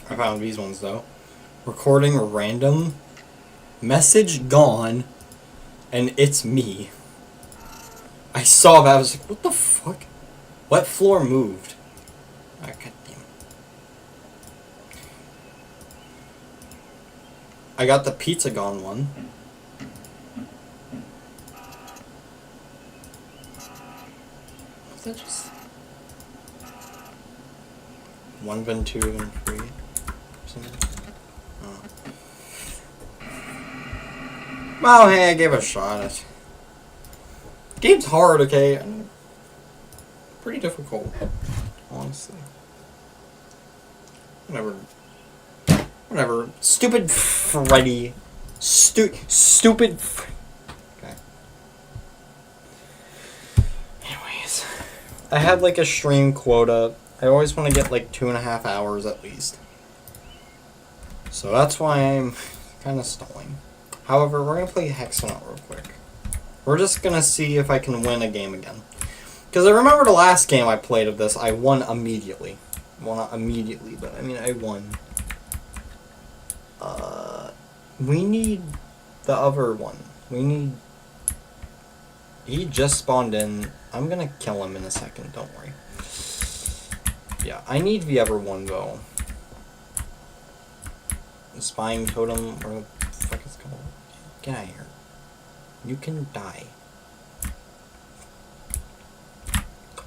I found these ones though. Recording random. Message gone. And it's me. I saw that. I was like, what the fuck? What floor moved? Ah, God damn it. I got the pizza gone one. Was that just... 1 bin 2 and 3 or something? Oh. Well, hey, I gave it a shot. Game's hard, okay? Pretty difficult, honestly. Whatever. Stupid Freddy. Stupid. Okay. Anyways, I had like a stream quota. I always want to get like 2.5 hours at least. So that's why I'm kind of stalling. However, we're gonna play Hexagon real quick. We're just gonna see if I can win a game again. Because I remember the last game I played of this, I won immediately. Well, not immediately, but I mean, I won. We need the other one. We need... He just spawned in. I'm gonna kill him in a second, don't worry. Yeah, I need the other one, though. The spying totem, or the fuck it's called. Get out of here. You can die.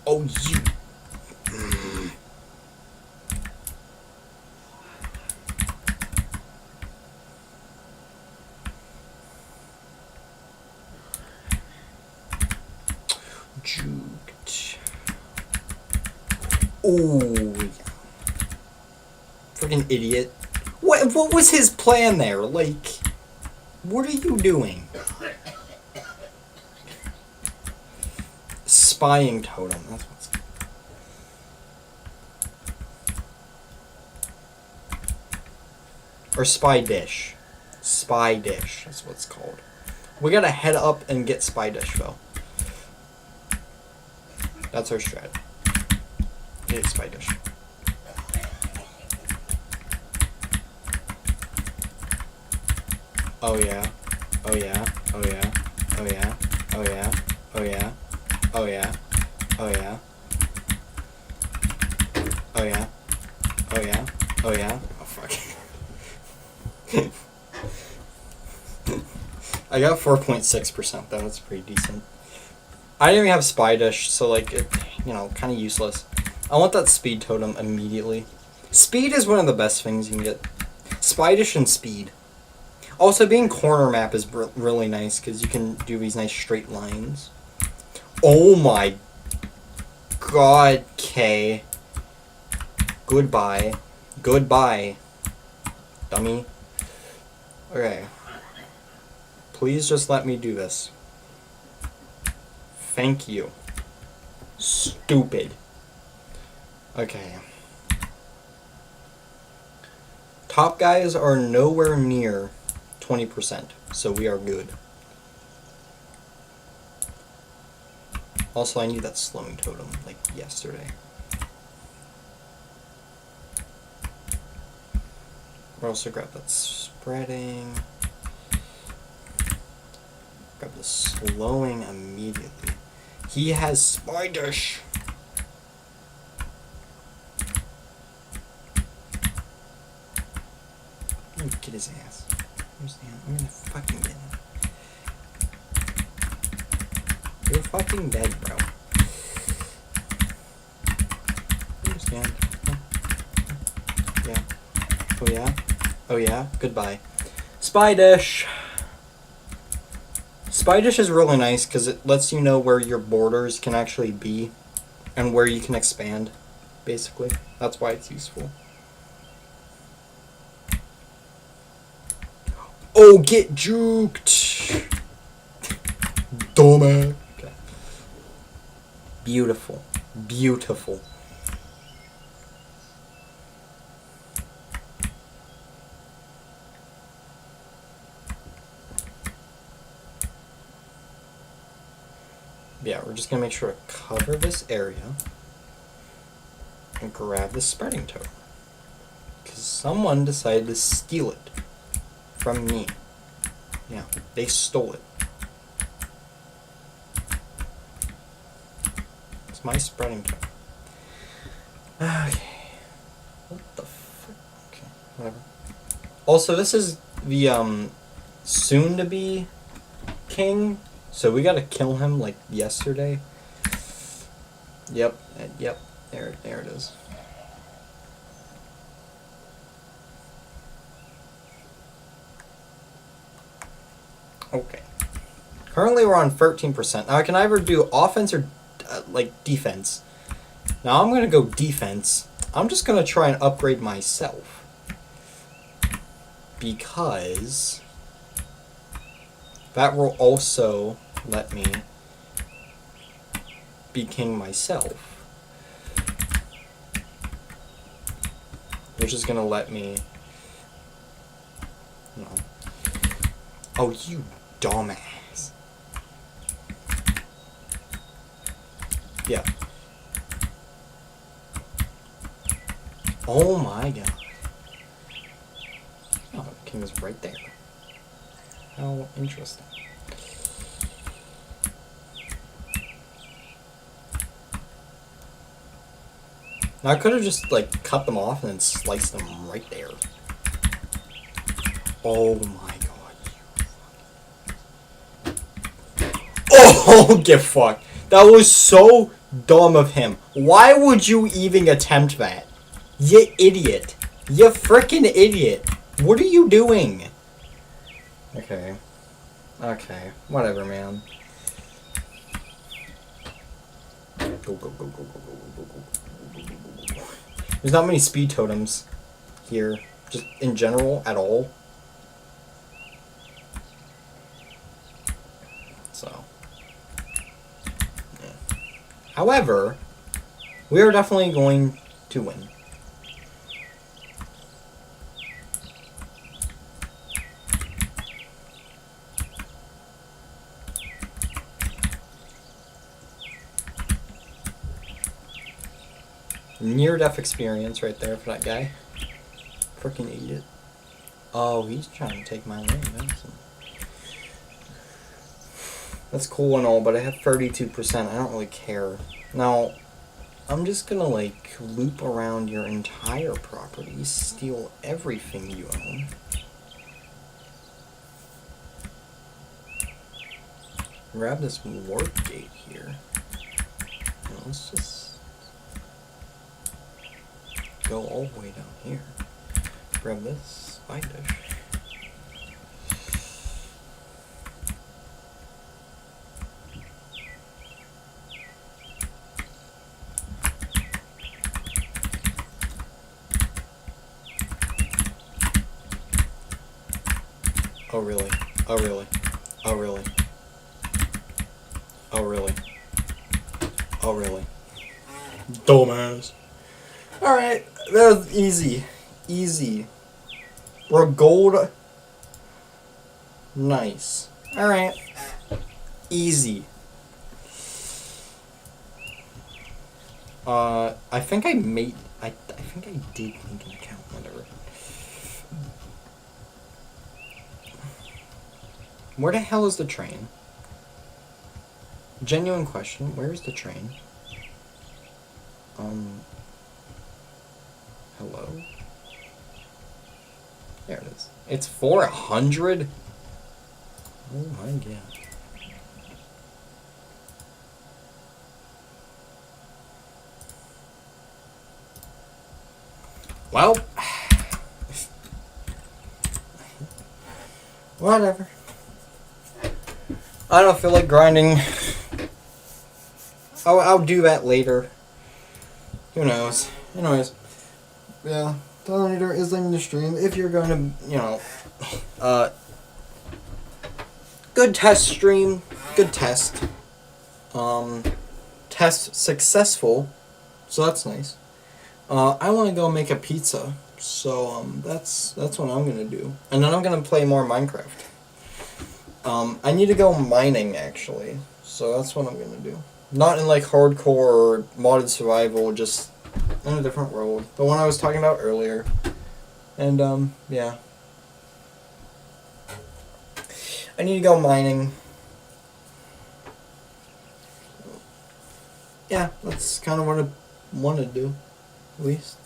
Oh, you... Juked. Oh, yeah. Freaking idiot. What was his plan there? Like, what are you doing? Spying totem. That's what's... Or spy dish. Spy dish. That's what it's called. We gotta head up and get spy dish, though. That's our strat. Get spy dish. Oh yeah. Oh yeah. Oh yeah. Oh yeah. Oh yeah. Oh yeah. Oh yeah. Oh yeah. Oh yeah. Oh yeah. Oh yeah. Oh fuck. I got 4.6% though. That's pretty decent. I didn't even have Spy Dish, so like it, you know, kind of useless. I want that speed totem immediately. Speed is one of the best things you can get. Spy Dish and speed. Also, being corner map is really nice because you can do these nice straight lines. Oh my god, Kay. Goodbye. Goodbye. Dummy. Okay. Please just let me do this. Thank you. Stupid. Okay. Top guys are nowhere near 20%, so we are good. Also, I need that slowing totem, like yesterday. We'll also grab that spreading. Grab the slowing immediately. He has Spy Dish. I'm gonna get his ass. I'm gonna fucking get him. You're fucking dead, bro. Understand? Yeah. Oh yeah? Oh yeah? Goodbye. Spy Dish! Spy Dish is really nice because it lets you know where your borders can actually be and where you can expand, basically. That's why it's useful. Oh, get juked! Dumbass. Okay. Beautiful. Beautiful. Yeah, we're just gonna make sure to cover this area and grab the spreading totem. Because someone decided to steal it from me. Yeah, they stole it. It's my spreading totem. Okay. What the fuck? Okay, whatever. Also, this is the soon-to-be king. So we gotta kill him like yesterday. Yep, yep. There it is. Okay. Currently we're on 13%. Now I can either do offense or like defense. Now I'm gonna go defense. I'm just gonna try and upgrade myself because that will also let me be king myself. Which is gonna let me... No. Oh, you dumbass. Yeah. Oh my god. Oh, the king is right there. How interesting. Now I could have just like cut them off and then sliced them right there. Oh my god. Oh, get fucked. That was so dumb of him. Why would you even attempt that? You idiot. You frickin' idiot. What are you doing? Okay. Okay. Whatever, man. Go, go, go, go, go, go, go, go, go. There's not many speed totems here, just in general, at all. So, yeah. However, we are definitely going to win. Near-death experience right there for that guy. Freaking idiot. Oh, he's trying to take my land. That's cool and all, but I have 32%. I don't really care. Now, I'm just gonna, like, loop around your entire property, steal everything you own. Grab this warp gate here. Now, let's just go all the way down here. Grab this side dish. Oh really? Oh really? Oh really? Oh really? Oh really? Dumbass. Alright, that was easy. Easy. We're gold. Nice. Alright. Easy. I think I made... I think I did make an account, whatever. Where the hell is the train? Genuine question, where is the train? Hello? There it is. It's 400? Oh my god. Well, whatever. I don't feel like grinding. I'll do that later. Who knows? Anyways, yeah, Donator is in the stream. If you're going to, you know, good test stream, good test. Test successful, so that's nice. I want to go make a pizza, so that's what I'm gonna do, and then I'm gonna play more Minecraft. I need to go mining actually, so that's what I'm gonna do. Not in like hardcore or modded survival, just in a different world, the one I was talking about earlier. And yeah, I need to go mining. Yeah, that's kind of what I want to do. At least.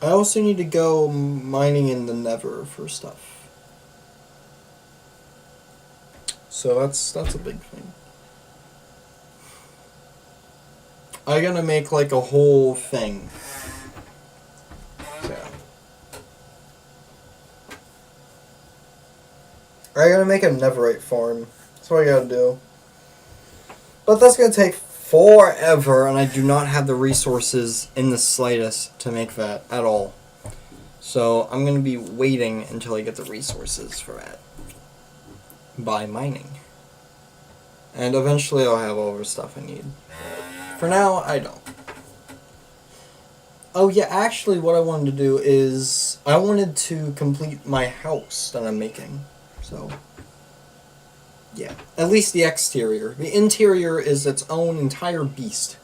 I also need to go mining in the Nether for stuff. So that's a big thing. I'm gonna make like a whole thing. So. I'm gonna make a netherite farm. That's what I gotta do. But that's gonna take forever, and I do not have the resources in the slightest to make that at all. So I'm going to be waiting until I get the resources for that. By mining. And eventually I'll have all the stuff I need. For now, I don't. Oh yeah, actually what I wanted to do is, I wanted to complete my house that I'm making. So... yeah, at least the exterior. The interior is its own entire beast.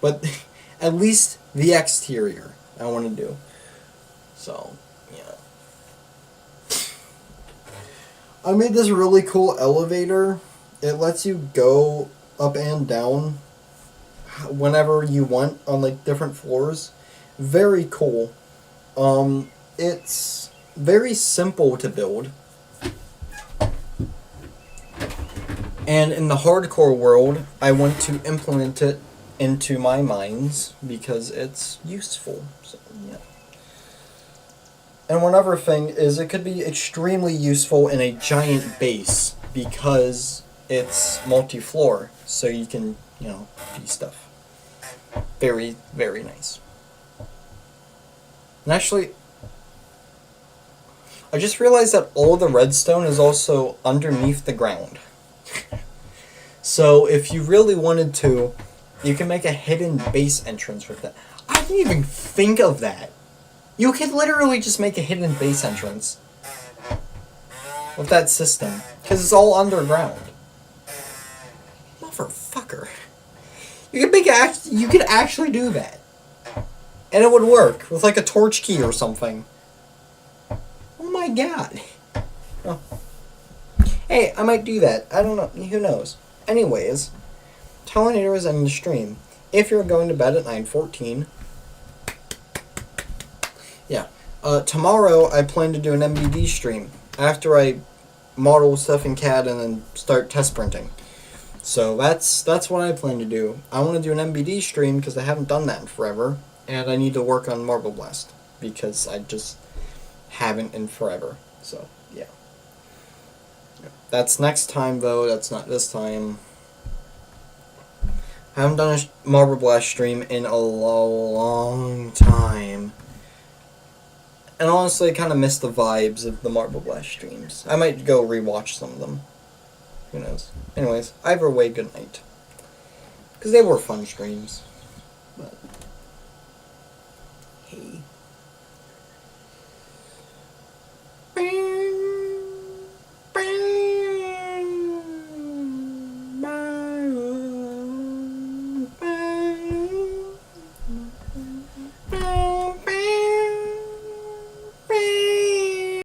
But at least the exterior I want to do. So, yeah. I made this really cool elevator. It lets you go up and down whenever you want on like different floors. Very cool. It's very simple to build. And in the hardcore world, I want to implement it into my mines because it's useful. So, yeah. And one other thing is it could be extremely useful in a giant base because it's multi-floor, so you can, you know, do stuff. Very, very nice. And actually, I just realized that all the redstone is also underneath the ground. So if you really wanted to, you can make a hidden base entrance with that. I didn't even think of that. You could literally just make a hidden base entrance with that system, because it's all underground. Motherfucker. You could actually do that. And it would work with like a torch key or something. god. Oh. Hey, I might do that. I don't know. Who knows? Anyways, telling you was ending the stream. If you're going to bed at 9:14, yeah. Tomorrow I plan to do an MBD stream after I model stuff in CAD and then start test printing. So that's what I plan to do. I want to do an MBD stream because I haven't done that in forever, and I need to work on Marble Blast because I just haven't in forever. So yeah. That's next time though. That's not this time. I haven't done a Marble Blast stream in a long time. And honestly, I kind of miss the vibes of the Marble Blast streams. I might go rewatch some of them. Who knows? Anyways, either way, good night. Because they were fun streams. But, hey.